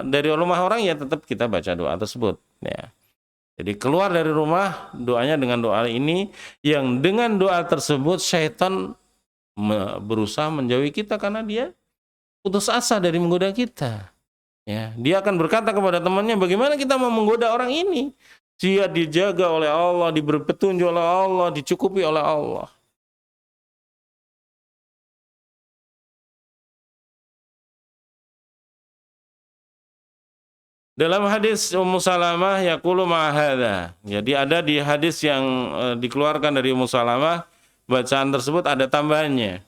Speaker 1: dari rumah orang ya tetap kita baca doa tersebut, ya. Jadi keluar dari rumah doanya dengan doa ini, yang dengan doa tersebut syaitan berusaha menjauhi kita karena dia putus asa dari menggoda kita. Ya, dia akan berkata kepada temannya, bagaimana kita mau menggoda orang ini? Dia dijaga oleh Allah, diberi petunjuk oleh Allah, dicukupi oleh Allah. Dalam hadis Ummu Salamah yaqulu ma'ahadha. Jadi ada di hadis yang dikeluarkan dari Ummu Salamah, bacaan tersebut ada tambahannya.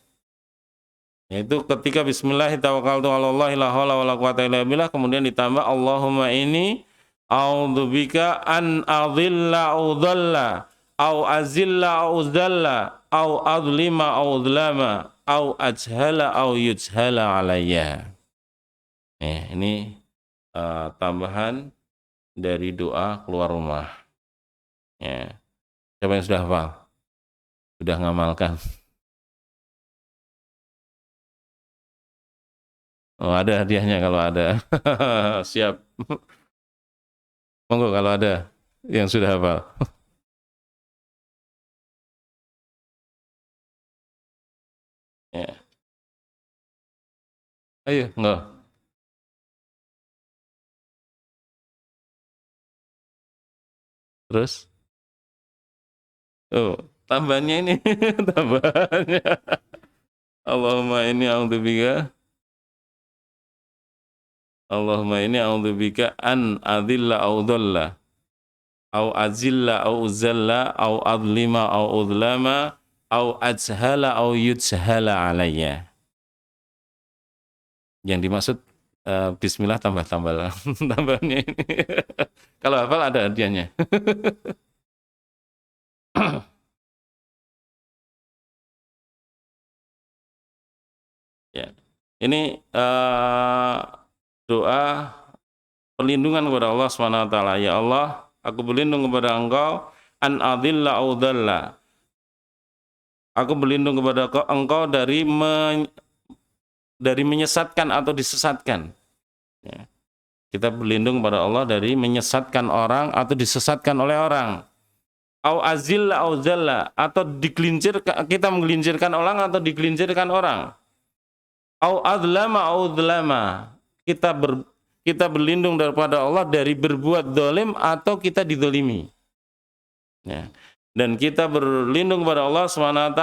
Speaker 1: Yaitu ketika bismillahirrahmanirrahim tawakkaltu 'alallahi la haula wala quwata illa billah, kemudian ditambah Allahumma inni a'udzubika an adhilla au dhalla au azilla au dhalla au adlima au dhlama au ajhala au yujhala alayya. Ini tambahan dari doa keluar rumah. Ya. Siapa yang sudah hafal? Sudah ngamalkan? Oh, ada hadiahnya kalau ada. Siap. Monggo kalau ada yang sudah hafal. Ya. Ayo, enggak. Terus? Oh, tambahannya ini. Tambahannya. Allahumma inni a'udzubika. Allahumma inni a'udzubika an adilla au dhalla au azilla au uzalla au adlima au udlama au ajhala au yujhala alayya. Yang dimaksud bismillah tambah-tambah tambahannya ini. Kalau hafal ada hadiahnya. Ya. Ini doa perlindungan kepada Allah SWT. Ya Allah, aku berlindung kepada Engkau an adilla au dhalla. Aku berlindung kepada Engkau dari menyesatkan atau disesatkan. Ya. Kita berlindung kepada Allah dari menyesatkan orang atau disesatkan oleh orang. Au azilla au zalla, atau kita menggelincirkan orang atau digelincirkan orang. Au adlama au dlama, kita berlindung daripada Allah dari berbuat dolim atau kita didolimi. Ya. Dan kita berlindung kepada Allah SWT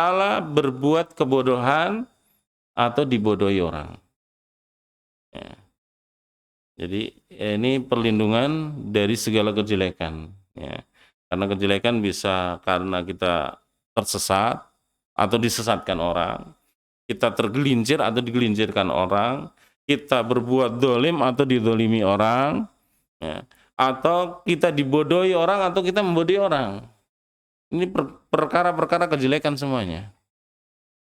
Speaker 1: berbuat kebodohan atau dibodohi orang. Ya. Jadi ini perlindungan dari segala kejelekan. Ya. Karena kejelekan bisa karena kita tersesat atau disesatkan orang, kita tergelincir atau digelincirkan orang, kita berbuat dolim atau didolimi orang, ya, atau kita dibodohi orang atau kita membodohi orang. Ini perkara-perkara kejelekan semuanya.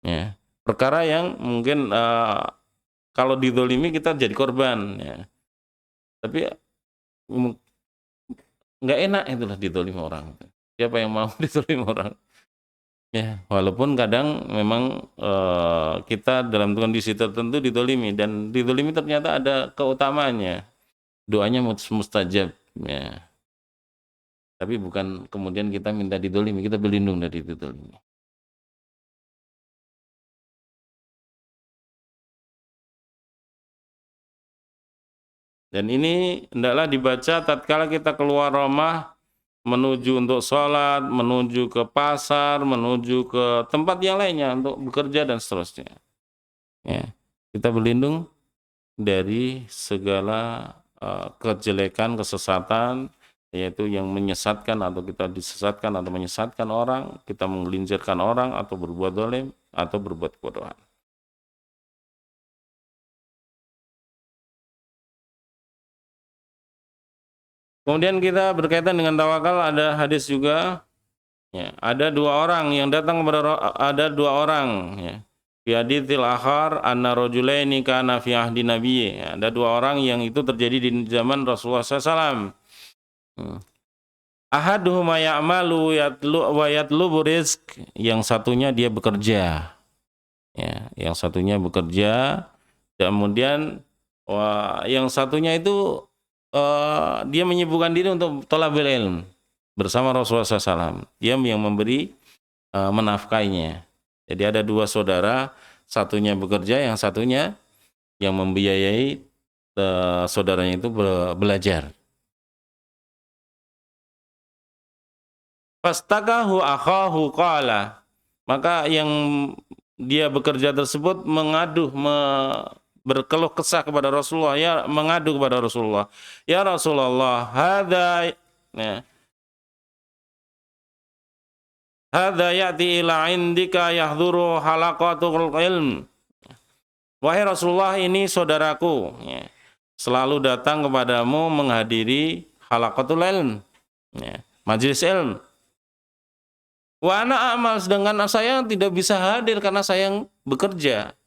Speaker 1: Ya. Perkara yang mungkin kalau didolimi kita jadi korban. Ya. Tapi nggak enak itulah didolimi orang. Siapa yang mau didolimi orang? Ya, walaupun kadang memang kita dalam kondisi tertentu didolimi, dan didolimi ternyata ada keutamaannya. Doanya mustajab. Ya. Tapi bukan kemudian kita minta didolimi, kita berlindung dari didolimi. Dan ini hendaklah dibaca tatkala kita keluar rumah, menuju untuk sholat, menuju ke pasar, menuju ke tempat yang lainnya untuk bekerja dan seterusnya. Ya, kita berlindung dari segala kejelekan, kesesatan, yaitu yang menyesatkan atau kita disesatkan atau menyesatkan orang, kita menggelincirkan orang atau berbuat zalim atau berbuat kebodohan. Kemudian kita berkaitan dengan tawakal, ada hadis juga, ya, ada dua orang yang datang kepada ya. Fi haditsil akhar anna rajulaini kana fi ahdi nabiy. Ya, ada dua orang yang itu terjadi di zaman Rasulullah SAW. Ahaduhuma ya'malu wa yatlubu rizq, yang satunya dia bekerja. Ya, yang satunya bekerja, kemudian yang satunya itu dia menyibukkan diri untuk thalabul ilm bersama Rasulullah SAW. Dia yang memberi menafkainya. Jadi ada dua saudara, satunya bekerja, yang satunya yang membiayai saudaranya itu belajar. Fastakahu akhahu qala, maka yang dia bekerja tersebut berkeluh kesah kepada Rasulullah, ya, mengadu kepada Rasulullah, ya Rasulullah, hadza ya'ti ila indika yahduru halaqatul ilm. Wahai Rasulullah, ini saudaraku, ya, selalu datang kepadamu menghadiri halaqatul ilm, ya, majelis ilm. Wa ana amal, sedangkan saya tidak bisa hadir karena saya bekerja.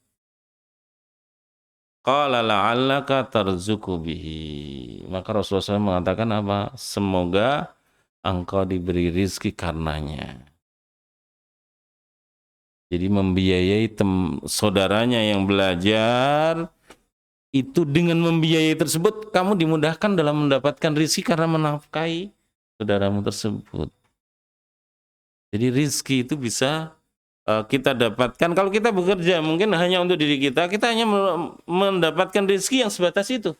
Speaker 1: Qala la'allaka tarzuku bihi. Maka Rasulullah SAW mengatakan apa? Semoga engkau diberi rizki karenanya. Jadi membiayai saudaranya yang belajar, itu dengan membiayai tersebut kamu dimudahkan dalam mendapatkan rizki karena menafkahi saudaramu tersebut. Jadi rizki itu bisa kita dapatkan kalau kita bekerja mungkin hanya untuk diri kita hanya mendapatkan rezeki yang sebatas itu.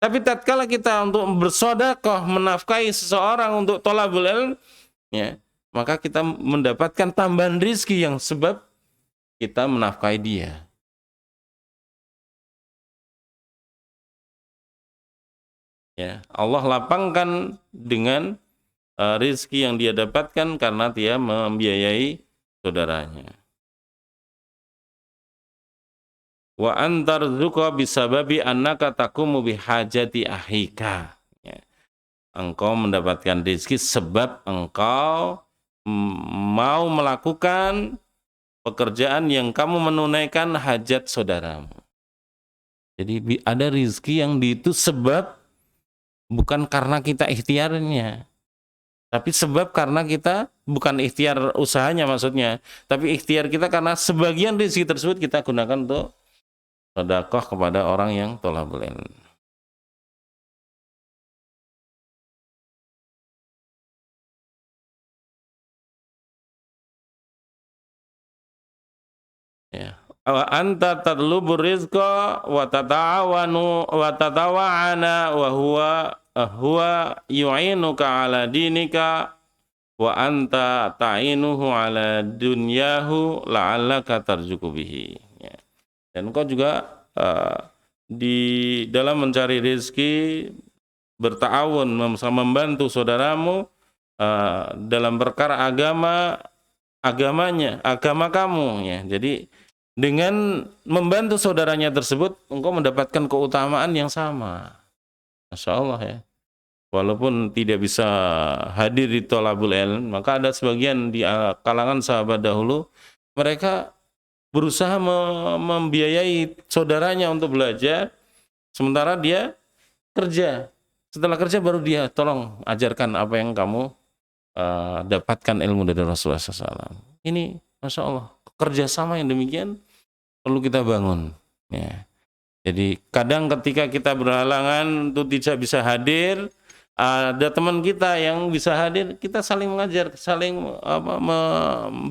Speaker 1: Tapi tatkala kita untuk bersedekah menafkahi seseorang untuk thalabul ilm, ya, maka kita mendapatkan tambahan rezeki yang sebab kita menafkahi dia. Ya, Allah lapangkan dengan rezeki yang dia dapatkan karena dia membiayai saudaranya. Wa antarzuqa bisababi annaka taqumu bihajati ahika. Ya. Engkau mendapatkan rezeki sebab engkau mau melakukan pekerjaan yang kamu menunaikan hajat saudaramu. Jadi ada rezeki yang itu sebab bukan karena kita ikhtiarnya. Tapi sebab karena kita bukan ikhtiar usahanya maksudnya, tapi ikhtiar kita karena sebagian rezeki tersebut kita gunakan untuk sedekah kepada orang yang thalabul ilm. Ya. Wa anta tatlubur rizqa wa tatawa'ana wa huwa yu'inuka ala dinika wa anta ta'inuhu ala dunyahu la'allaka tarzuku bihi. Ya. Dan engkau juga di dalam mencari rezeki berta'awun, membantu saudaramu dalam perkara agama kamu, ya. Jadi dengan membantu saudaranya tersebut, engkau mendapatkan keutamaan yang sama. Masya Allah ya. Walaupun tidak bisa hadir di thalabul ilm, maka ada sebagian di kalangan sahabat dahulu, mereka berusaha membiayai saudaranya untuk belajar, sementara dia kerja. Setelah kerja baru dia tolong ajarkan apa yang kamu dapatkan ilmu dari Rasulullah SAW. Ini Masya Allah, kerjasama yang demikian perlu kita bangun. Ya. Jadi kadang ketika kita berhalangan untuk tidak bisa hadir, ada teman kita yang bisa hadir, kita saling mengajar, saling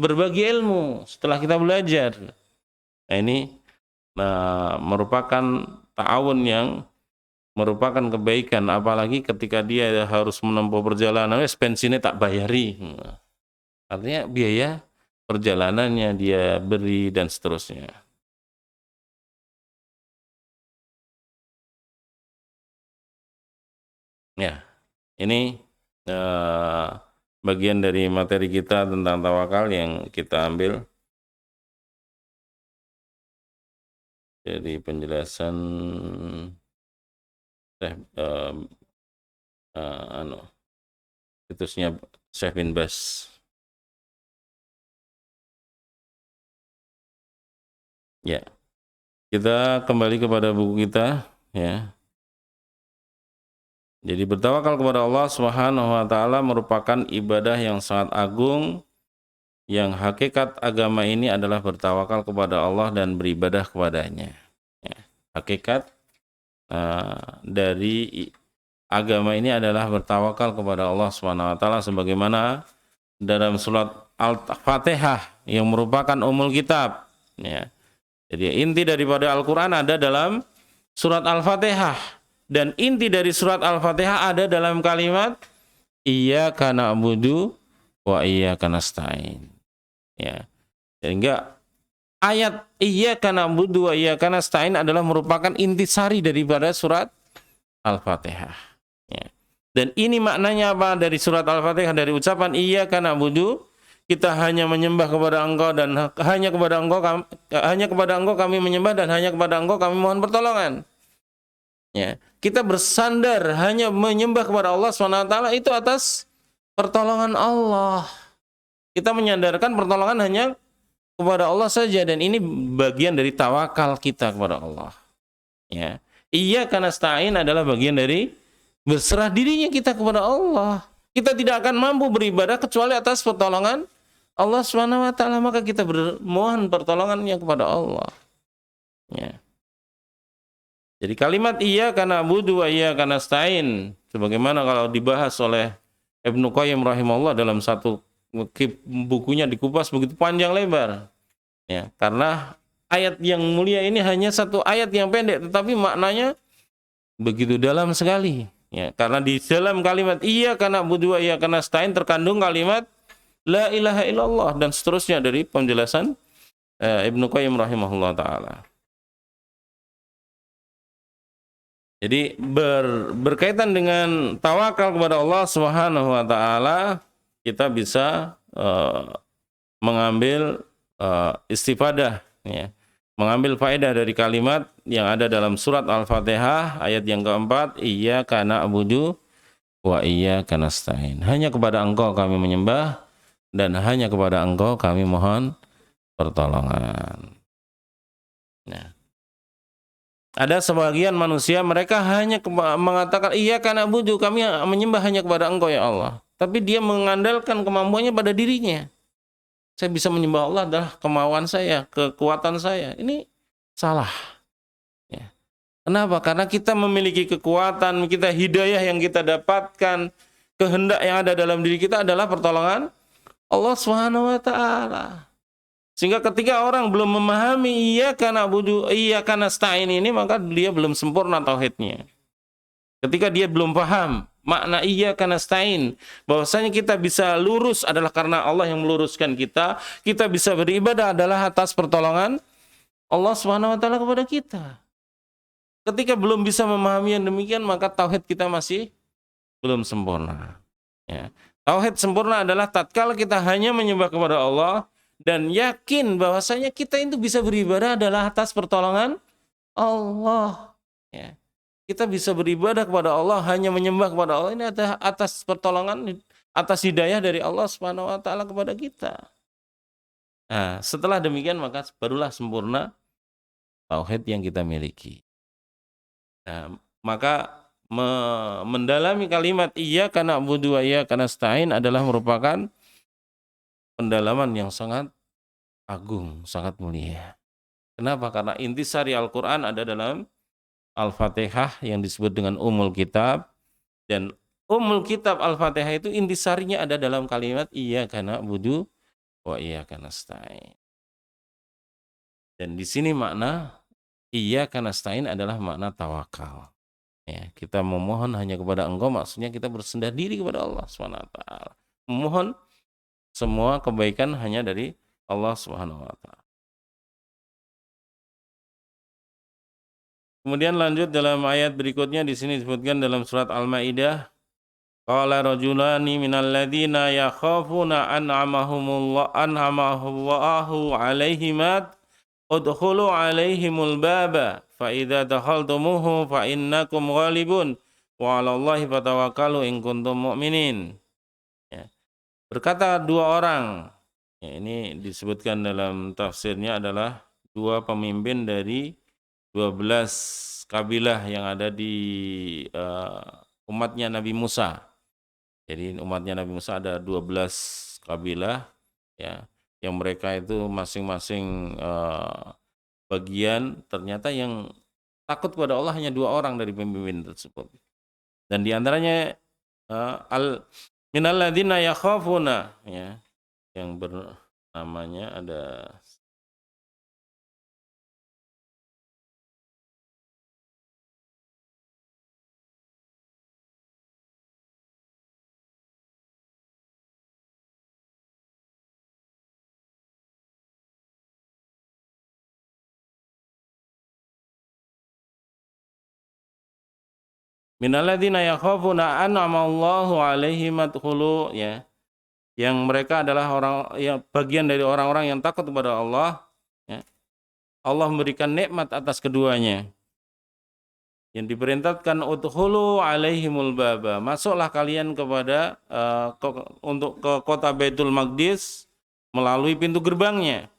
Speaker 1: berbagi ilmu setelah kita belajar. Nah, ini merupakan ta'awun yang merupakan kebaikan, apalagi ketika dia harus menempuh perjalanan, bensinnya tak bayari. Artinya biaya perjalanannya dia beri dan seterusnya. Ya, ini bagian dari materi kita tentang tawakal yang kita ambil dari penjelasan situsnya Syekh bin Bas. Ya, kita kembali kepada buku kita, ya. Jadi bertawakal kepada Allah Subhanahu wa taala merupakan ibadah yang sangat agung, yang hakikat agama ini adalah bertawakal kepada Allah dan beribadah kepadanya. Ya, hakikat dari agama ini adalah bertawakal kepada Allah Subhanahu wa taala sebagaimana dalam surat Al-Fatihah yang merupakan ummul kitab, ya. Jadi inti daripada Al-Qur'an ada dalam surat Al-Fatihah, dan inti dari surat Al-Fatihah ada dalam kalimat iyyaka na'budu wa iyyaka nasta'in. Ya. Sehingga ayat iyyaka na'budu wa iyyaka nasta'in adalah merupakan intisari daripada surat Al-Fatihah. Ya. Dan ini maknanya apa dari surat Al-Fatihah, dari ucapan iyyaka na'budu, kita hanya menyembah kepada Engkau dan hanya kepada Engkau kami menyembah dan hanya kepada Engkau kami mohon pertolongan. Ya, kita bersandar hanya menyembah kepada Allah SWT itu atas pertolongan Allah. Kita menyandarkan pertolongan hanya kepada Allah saja, dan ini bagian dari tawakal kita kepada Allah. Ya. Iyyaka nasta'in adalah bagian dari berserah dirinya kita kepada Allah. Kita tidak akan mampu beribadah kecuali atas pertolongan Allah Subhanahu wa taala, maka kita bermohon pertolongannya kepada Allah. Ya. Jadi kalimat iyyaka na'budu wa iyyaka nasta'in, sebagaimana kalau dibahas oleh Ibnu Qayyim rahimahullah dalam satu bukunya dikupas begitu panjang lebar. Ya, karena ayat yang mulia ini hanya satu ayat yang pendek tetapi maknanya begitu dalam sekali. Ya, karena di dalam kalimat iyyaka na'budu wa iyyaka nasta'in terkandung kalimat la ilaha illallah dan seterusnya dari penjelasan Ibnu Qayyim rahimahullah taala. Jadi berkaitan dengan tawakal kepada Allah Subhanahu wa taala, kita bisa mengambil istifadah, ya. Mengambil faedah dari kalimat yang ada dalam surat Al-Fatihah ayat yang keempat, iyyaka na'budu wa iyyaka nasta'in. Hanya kepada Engkau kami menyembah dan hanya kepada Engkau kami mohon pertolongan. Nah, ada sebagian manusia mereka hanya mengatakan iyyaka na'budu, kami menyembah hanya kepada Engkau ya Allah. Tapi dia mengandalkan kemampuannya pada dirinya. Saya bisa menyembah Allah adalah kemauan saya, kekuatan saya. Ini salah. Ya. Kenapa? Karena kita memiliki kekuatan, kita hidayah yang kita dapatkan, kehendak yang ada dalam diri kita adalah pertolongan Allah Subhanahu wa taala. Sehingga ketika orang belum memahami iyyaka na'budu iyyaka nasta'in ini, maka dia belum sempurna tauhidnya. Ketika dia belum paham makna iyyaka nasta'in, bahwasanya kita bisa lurus adalah karena Allah yang meluruskan kita, kita bisa beribadah adalah atas pertolongan Allah Subhanahu wa taala kepada kita. Ketika belum bisa memahami yang demikian, maka tauhid kita masih belum sempurna. Ya. Tauhid sempurna adalah tatkala kita hanya menyembah kepada Allah dan yakin bahwasanya kita itu bisa beribadah adalah atas pertolongan Allah. Ya. Kita bisa beribadah kepada Allah, hanya menyembah kepada Allah ini adalah atas pertolongan, atas hidayah dari Allah Subhanahu wa taala kepada kita. Nah, setelah demikian maka barulah sempurna tauhid yang kita miliki. Nah, maka mendalami kalimat iyyaka na'budu wa iyyaka nasta'in adalah merupakan pendalaman yang sangat agung, sangat mulia. Kenapa? Karena intisari Al-Qur'an ada dalam Al-Fatihah yang disebut dengan Ummul Kitab, dan Ummul Kitab Al-Fatihah itu intisarinya ada dalam kalimat iyyaka na'budu wa iyyaka nasta'in. Dan di sini makna iyyaka nasta'in adalah makna tawakal. Ya, kita memohon hanya kepada Engkau, maksudnya kita bersandar diri kepada Allah Subhanahu wa taala. Memohon semua kebaikan hanya dari Allah Subhanahu wa taala. Kemudian lanjut dalam ayat berikutnya, di sini disebutkan dalam surat Al-Maidah, qala rajulani minal ladzina yakhafuna an'amahullahu alaihim udkhulu alaihimul baba fa idza dakhaltumuhu fa innakum ghalibun wa 'alallahi fatawakkalu in kuntum mu'minin. Ya. Berkata dua orang, ya, ini disebutkan dalam tafsirnya adalah dua pemimpin dari 12 kabilah yang ada di umatnya Nabi Musa. Jadi umatnya Nabi Musa ada 12 kabilah, ya, yang mereka itu masing-masing bagian, ternyata yang takut kepada Allah hanya dua orang dari pemimpin tersebut. Dan diantaranya minal ladzina yakhafuna, ya, yang bernamanya ada minal ladzina yakhafuna an'amallahu alaihim adkhulu, ya, yang mereka adalah orang yang bagian dari orang-orang yang takut kepada Allah, ya. Allah memberikan nikmat atas keduanya. Yang diperintahkan udkhulu alaihimul baba, masuklah kalian kepada untuk ke kota Baitul Maqdis melalui pintu gerbangnya.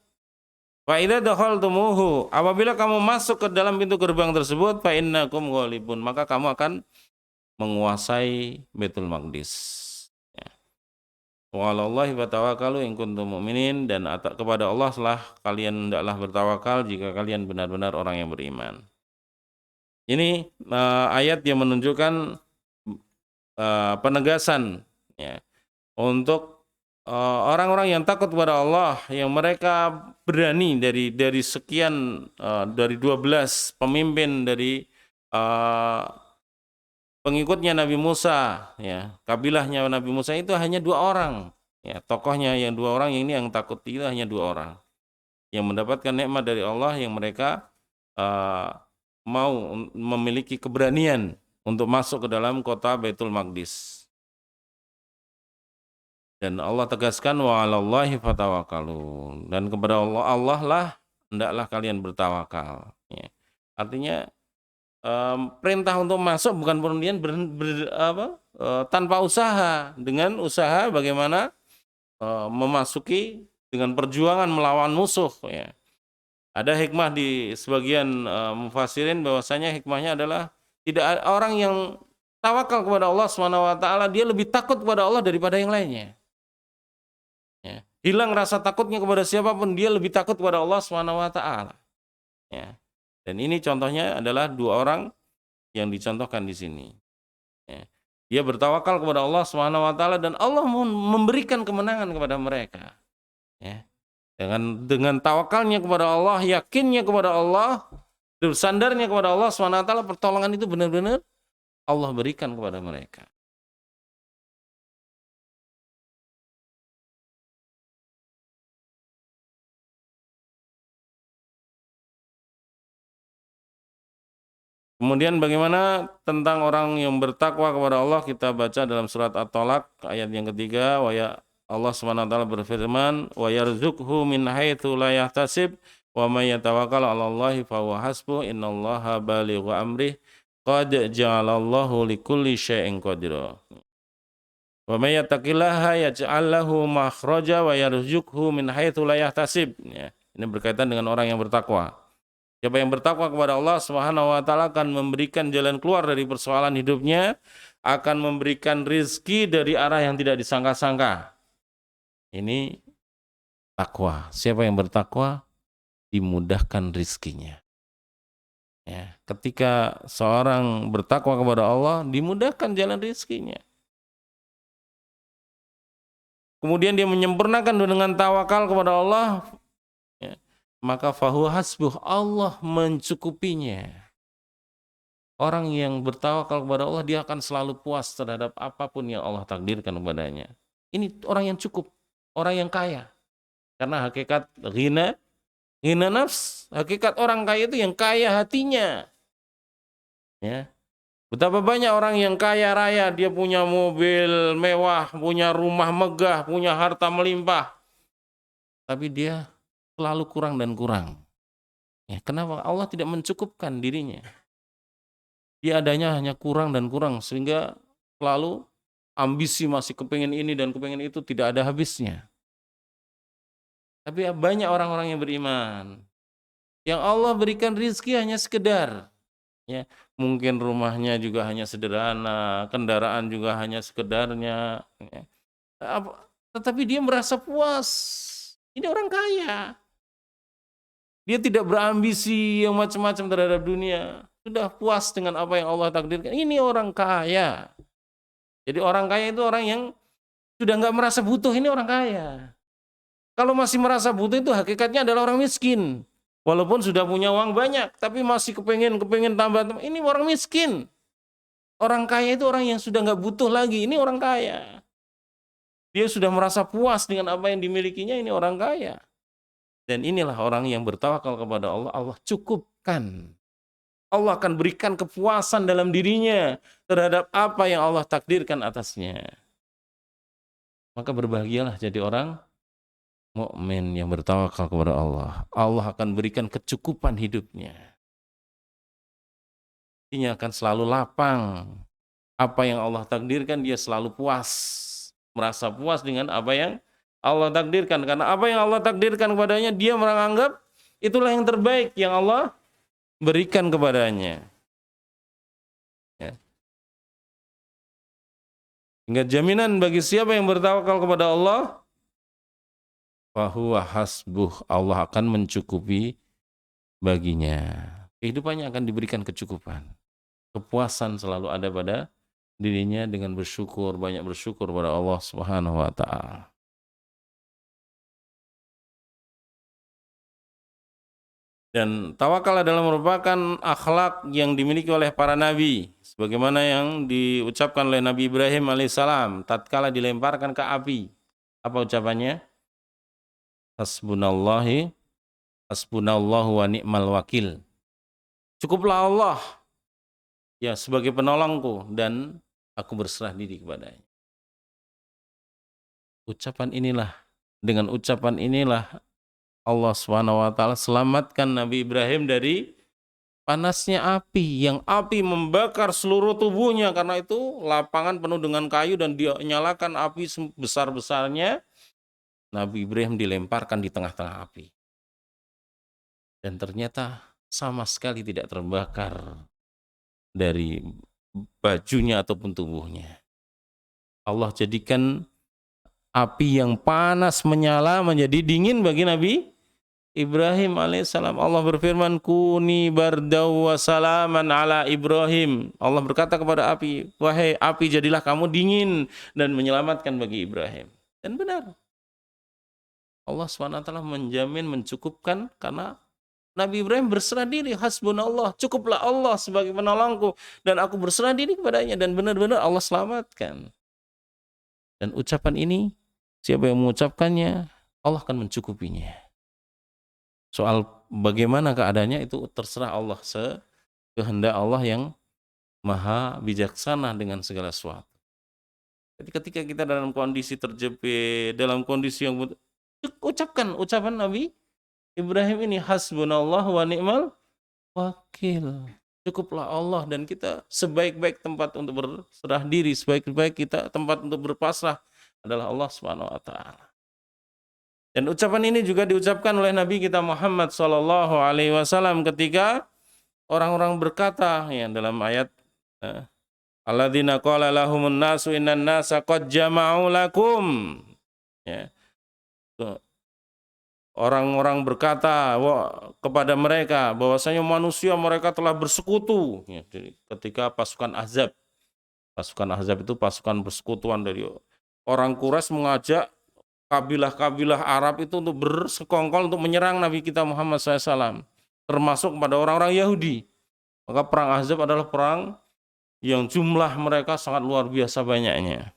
Speaker 1: Fa idza dakhaltumuhu, apabila kamu masuk ke dalam pintu gerbang tersebut, fa innakum ghalibun, maka kamu akan menguasai Baitul Maqdis. Ya. Wa 'alallahi fatawakkalu in kuntum mu'minin, dan kepada Allah lah kalian hendaklah bertawakal jika kalian benar-benar orang yang beriman. Ini ayat yang menunjukkan penegasan, ya, untuk orang-orang yang takut kepada Allah, yang mereka berani dari sekian dari 12 pemimpin dari pengikutnya Nabi Musa, ya, kabilahnya Nabi Musa itu hanya dua orang, ya, tokohnya yang dua orang, ini yang takut itu hanya dua orang yang mendapatkan nikmat dari Allah, yang mereka mau memiliki keberanian untuk masuk ke dalam kota Baitul Maqdis. Dan Allah tegaskan wa 'alallahi fatawakkalu, dan kepada Allah lah hendaklah kalian bertawakal, ya. Artinya perintah untuk masuk bukan kemudian tanpa usaha, dengan usaha bagaimana memasuki dengan perjuangan melawan musuh, ya. Ada hikmah di sebagian mufassirin bahwasanya hikmahnya adalah tidak ada orang yang tawakal kepada Allah Subhanahu wa taala, dia lebih takut kepada Allah daripada yang lainnya. Ya. Hilang rasa takutnya kepada siapapun, dia lebih takut kepada Allah Subhanahu wa taala. Ya. Dan ini contohnya adalah dua orang yang dicontohkan di sini. Ya. Dia bertawakal kepada Allah Subhanahu wa taala dan Allah memberikan kemenangan kepada mereka. Ya. Dengan tawakalnya kepada Allah, yakinnya kepada Allah, bersandarnya kepada Allah SWT, pertolongan itu benar-benar Allah berikan kepada mereka. Kemudian bagaimana tentang orang yang bertakwa kepada Allah, kita baca dalam surat At-Tolak ayat yang ketiga, Allah Subhanahu wa taala berfirman, "Wa yarzuqhu min haitsu la yahtasib wa may yatawakkal 'ala Allahi fa huwa hasbuh innallaha balighu amrih qad ja'alallahu likulli syai'in qadira." Wa may yattaqillaha yaj'al lahu makhraja wa yarzuqhu min haitsu la yahtasib. Ya, ini berkaitan dengan orang yang bertakwa. Siapa yang bertakwa kepada Allah Subhanahu wa taala akan memberikan jalan keluar dari persoalan hidupnya, akan memberikan rizki dari arah yang tidak disangka-sangka. Ini takwa. Siapa yang bertakwa dimudahkan rizkinya. Ya, ketika seorang bertakwa kepada Allah, dimudahkan jalan rizkinya. Kemudian dia menyempurnakan dengan tawakal kepada Allah, ya, maka fahuwa hasbuh, Allah mencukupinya. Orang yang bertawakal kepada Allah, dia akan selalu puas terhadap apapun yang Allah takdirkan kepadanya. Ini orang yang cukup, orang yang kaya. Karena hakikat ghina nafs, hakikat orang kaya itu yang kaya hatinya. Ya. Betapa banyak orang yang kaya raya, dia punya mobil mewah, punya rumah megah, punya harta melimpah. Tapi dia selalu kurang dan kurang. Ya, kenapa? Allah tidak mencukupkan dirinya. Dia adanya hanya kurang dan kurang, sehingga selalu ambisi masih kepingin ini dan kepingin itu, tidak ada habisnya. Tapi banyak orang-orang yang beriman, yang Allah berikan rizki hanya sekedar. Ya, mungkin rumahnya juga hanya sederhana, kendaraan juga hanya sekedarnya, ya. Tetapi dia merasa puas. Ini orang kaya. Dia tidak berambisi yang macam-macam terhadap dunia. Sudah puas dengan apa yang Allah takdirkan. Ini orang kaya. Jadi orang kaya itu orang yang sudah nggak merasa butuh. Ini orang kaya. Kalau masih merasa butuh itu hakikatnya adalah orang miskin. Walaupun sudah punya uang banyak, tapi masih kepingin tambah. Ini orang miskin. Orang kaya itu orang yang sudah nggak butuh lagi. Ini orang kaya. Dia sudah merasa puas dengan apa yang dimilikinya. Ini orang kaya. Dan inilah orang yang bertawakal kepada Allah. Allah cukupkan. Allah akan berikan kepuasan dalam dirinya terhadap apa yang Allah takdirkan atasnya. Maka berbahagialah jadi orang mukmin yang bertawakal kepada Allah. Allah akan berikan kecukupan hidupnya. Dia akan selalu lapang. Apa yang Allah takdirkan, dia selalu puas. Merasa puas dengan apa yang Allah takdirkan. Karena apa yang Allah takdirkan kepadanya, dia menganggap itulah yang terbaik yang Allah berikan kepadanya. Ya. Hingga jaminan bagi siapa yang bertawakal kepada Allah, fahuwa hasbuh, Allah akan mencukupi baginya. Kehidupannya akan diberikan kecukupan. Kepuasan selalu ada pada dirinya dengan bersyukur, banyak bersyukur pada Allah Subhanahu wa taala. Dan tawakal adalah merupakan akhlak yang dimiliki oleh para nabi, sebagaimana yang diucapkan oleh Nabi Ibrahim alaihissalam tatkala dilemparkan ke api. Apa ucapannya? Hasbunallahu wa ni'mal wakil. Cukuplah Allah ya sebagai penolongku dan aku berserah diri kepadanya. Dengan ucapan inilah Allah Subhanahu wa taala selamatkan Nabi Ibrahim dari panasnya api, yang api membakar seluruh tubuhnya. Karena itu lapangan penuh dengan kayu dan dia nyalakan api sebesar-besarnya. Nabi Ibrahim dilemparkan di tengah-tengah api. Dan ternyata sama sekali tidak terbakar dari bajunya ataupun tubuhnya. Allah jadikan api yang panas menyala menjadi dingin bagi Nabi Ibrahim alaihissalam. Allah berfirman, kuni bardaw wa salaman ala Ibrahim. Allah berkata kepada api, wahai api, jadilah kamu dingin dan menyelamatkan bagi Ibrahim. Dan benar, Allah SWT menjamin, mencukupkan, karena Nabi Ibrahim berserah diri. Hasbunallah, cukuplah Allah sebagai penolongku dan aku berserah diri kepadanya. Dan benar-benar Allah selamatkan. Dan ucapan ini, siapa yang mengucapkannya, Allah akan mencukupinya. Soal bagaimana keadaannya itu terserah Allah, sekehendak Allah yang maha bijaksana dengan segala sesuatu. Jadi ketika kita dalam kondisi terjepit, dalam kondisi yang ucapkan ucapan Nabi Ibrahim ini, hasbunallah wa ni'mal wakil. Cukuplah Allah, dan kita sebaik-baik tempat untuk berserah diri, sebaik-baik kita tempat untuk berpasrah adalah Allah Subhanahu wa taala. Dan ucapan ini juga diucapkan oleh Nabi kita Muhammad sallallahu alaihi wasallam ketika orang-orang berkata ya dalam ayat alladzina qala lahumun nasu innan nasa qad jama'u lakum. Ya. Orang-orang berkata kepada mereka bahwasanya manusia mereka telah bersekutu. Ya, ketika pasukan Ahzab itu pasukan persekutuan dari orang Quraisy mengajak kabilah-kabilah Arab itu untuk bersekongkol untuk menyerang Nabi kita Muhammad SAW, termasuk pada orang-orang Yahudi. Maka perang Ahzab adalah perang yang jumlah mereka sangat luar biasa banyaknya.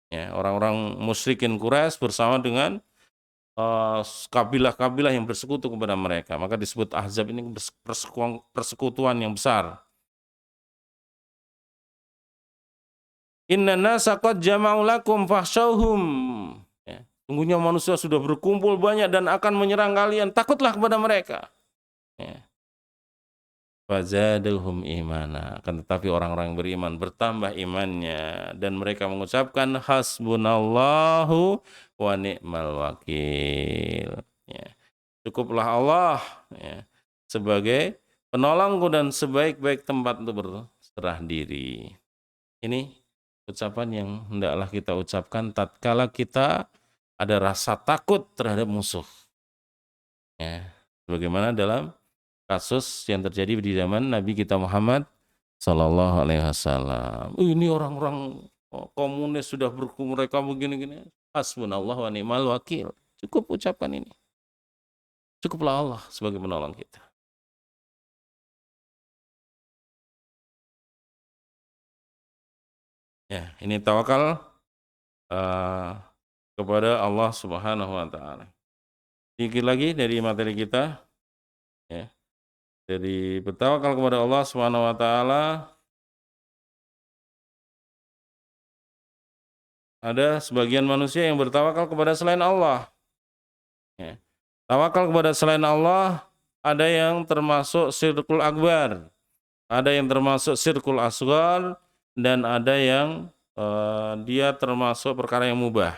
Speaker 1: Ya, orang-orang musyrikin Quraisy bersama dengan kabilah-kabilah yang bersekutu kepada mereka, maka disebut Ahzab ini persekutuan yang besar. Inna nasa qad jama'u lakum fakhshawhum. Ya, sungguhnya manusia sudah berkumpul banyak dan akan menyerang kalian, takutlah kepada mereka. Ya. Fazadahum imana, akan tetapi orang-orang yang beriman bertambah imannya dan mereka mengucapkan hasbunallahu wa ni'mal wakil. Ya. Cukuplah Allah ya, sebagai penolongku dan sebaik-baik tempat untuk berserah diri. Ini ucapan yang hendaklah kita ucapkan tatkala kita ada rasa takut terhadap musuh. Ya. Bagaimana dalam kasus yang terjadi di zaman Nabi kita Muhammad Sallallahu Alaihi Wasallam. Ini orang-orang komunis sudah berkumpul, mereka begini-gini. Hasbunallah wa ni'mal wakil. Cukup ucapan ini. Cukuplah Allah sebagai penolong kita. Ya, ini tawakal kepada Allah Subhanahu Wa Taala. Sedikit lagi dari materi kita. Ya. Jadi bertawakal kepada Allah Subhanahu wa taala, ada sebagian manusia yang bertawakal kepada selain Allah. Ya. Tawakal kepada selain Allah ada yang termasuk syirkul akbar, ada yang termasuk syirkul asghar, dan ada yang dia termasuk perkara yang mubah.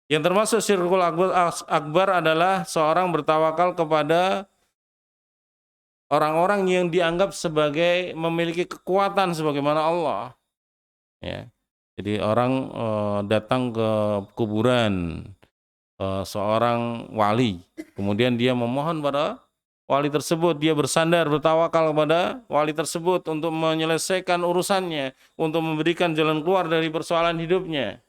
Speaker 1: Yang termasuk syirkul akbar adalah seorang bertawakal kepada orang-orang yang dianggap sebagai memiliki kekuatan sebagaimana Allah. Ya. Jadi orang datang ke kuburan seorang wali, kemudian dia memohon pada wali tersebut, dia bersandar bertawakal kepada wali tersebut untuk menyelesaikan urusannya, untuk memberikan jalan keluar dari persoalan hidupnya.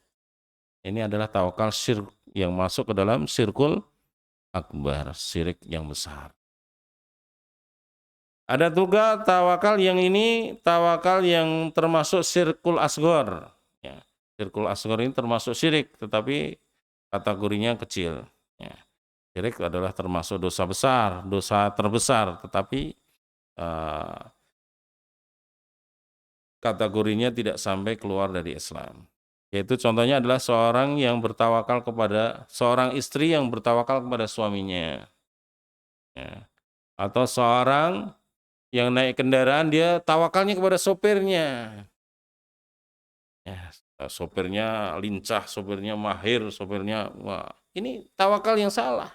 Speaker 1: Ini adalah tawakal syirik yang masuk ke dalam syirkul akbar, syirik yang besar. Ada juga tawakal yang ini, tawakal yang termasuk syirkul asghar. Ya, syirkul asghar ini termasuk syirik, tetapi kategorinya kecil. Ya, syirik adalah termasuk dosa besar, dosa terbesar, tetapi kategorinya tidak sampai keluar dari Islam. Yaitu contohnya adalah seorang yang bertawakal kepada, seorang istri yang bertawakal kepada suaminya. Ya. Atau seorang yang naik kendaraan, dia tawakalnya kepada sopirnya. Ya, sopirnya lincah, sopirnya mahir, sopirnya wah, ini tawakal yang salah.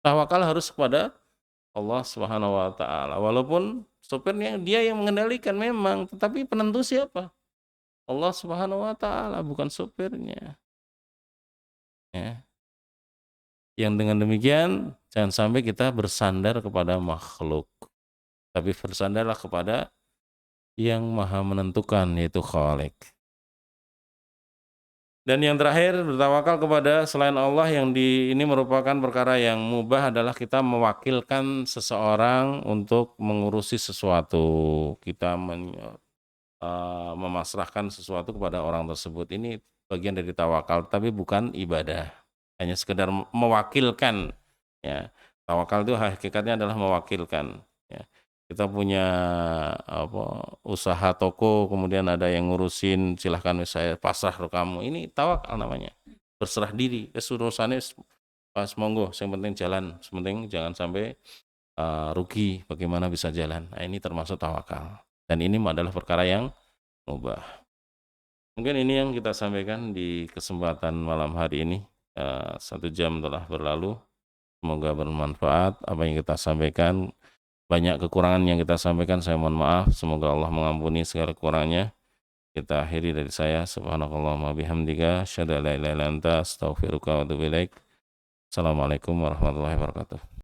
Speaker 1: Tawakal harus kepada Allah Subhanahu wa taala. Walaupun sopirnya dia yang mengendalikan memang, tetapi penentu siapa? Allah Subhanahu wa taala, bukan sopirnya. Ya. Yang dengan demikian jangan sampai kita bersandar kepada makhluk, tapi bersandarlah kepada yang maha menentukan, yaitu Khalik. Dan yang terakhir, bertawakal kepada selain Allah yang ini merupakan perkara yang mubah adalah kita mewakilkan seseorang untuk mengurusi sesuatu. Kita memasrahkan sesuatu kepada orang tersebut. Ini bagian dari tawakal, tapi bukan ibadah. Hanya sekedar mewakilkan. Ya. Tawakal itu hakikatnya adalah mewakilkan. Ya. kita punya usaha toko, kemudian ada yang ngurusin, silahkan saya pasrah ke kamu. Ini tawakal namanya, berserah diri. Urusannya pas monggo, yang penting jalan, yang penting jangan sampai rugi, bagaimana bisa jalan. Nah, ini termasuk tawakal. Dan ini adalah perkara yang mubah. Mungkin ini yang kita sampaikan di kesempatan malam hari ini. 1 jam telah berlalu. Semoga bermanfaat apa yang kita sampaikan. Banyak kekurangan yang kita sampaikan, saya mohon maaf. Semoga Allah mengampuni segala kekurangannya. Kita akhiri dari saya. Subhanakallahumma bihamdika, asyhadu an la ilaha illa anta, astaghfiruka wa atubu ilaik. Assalamualaikum warahmatullahi wabarakatuh.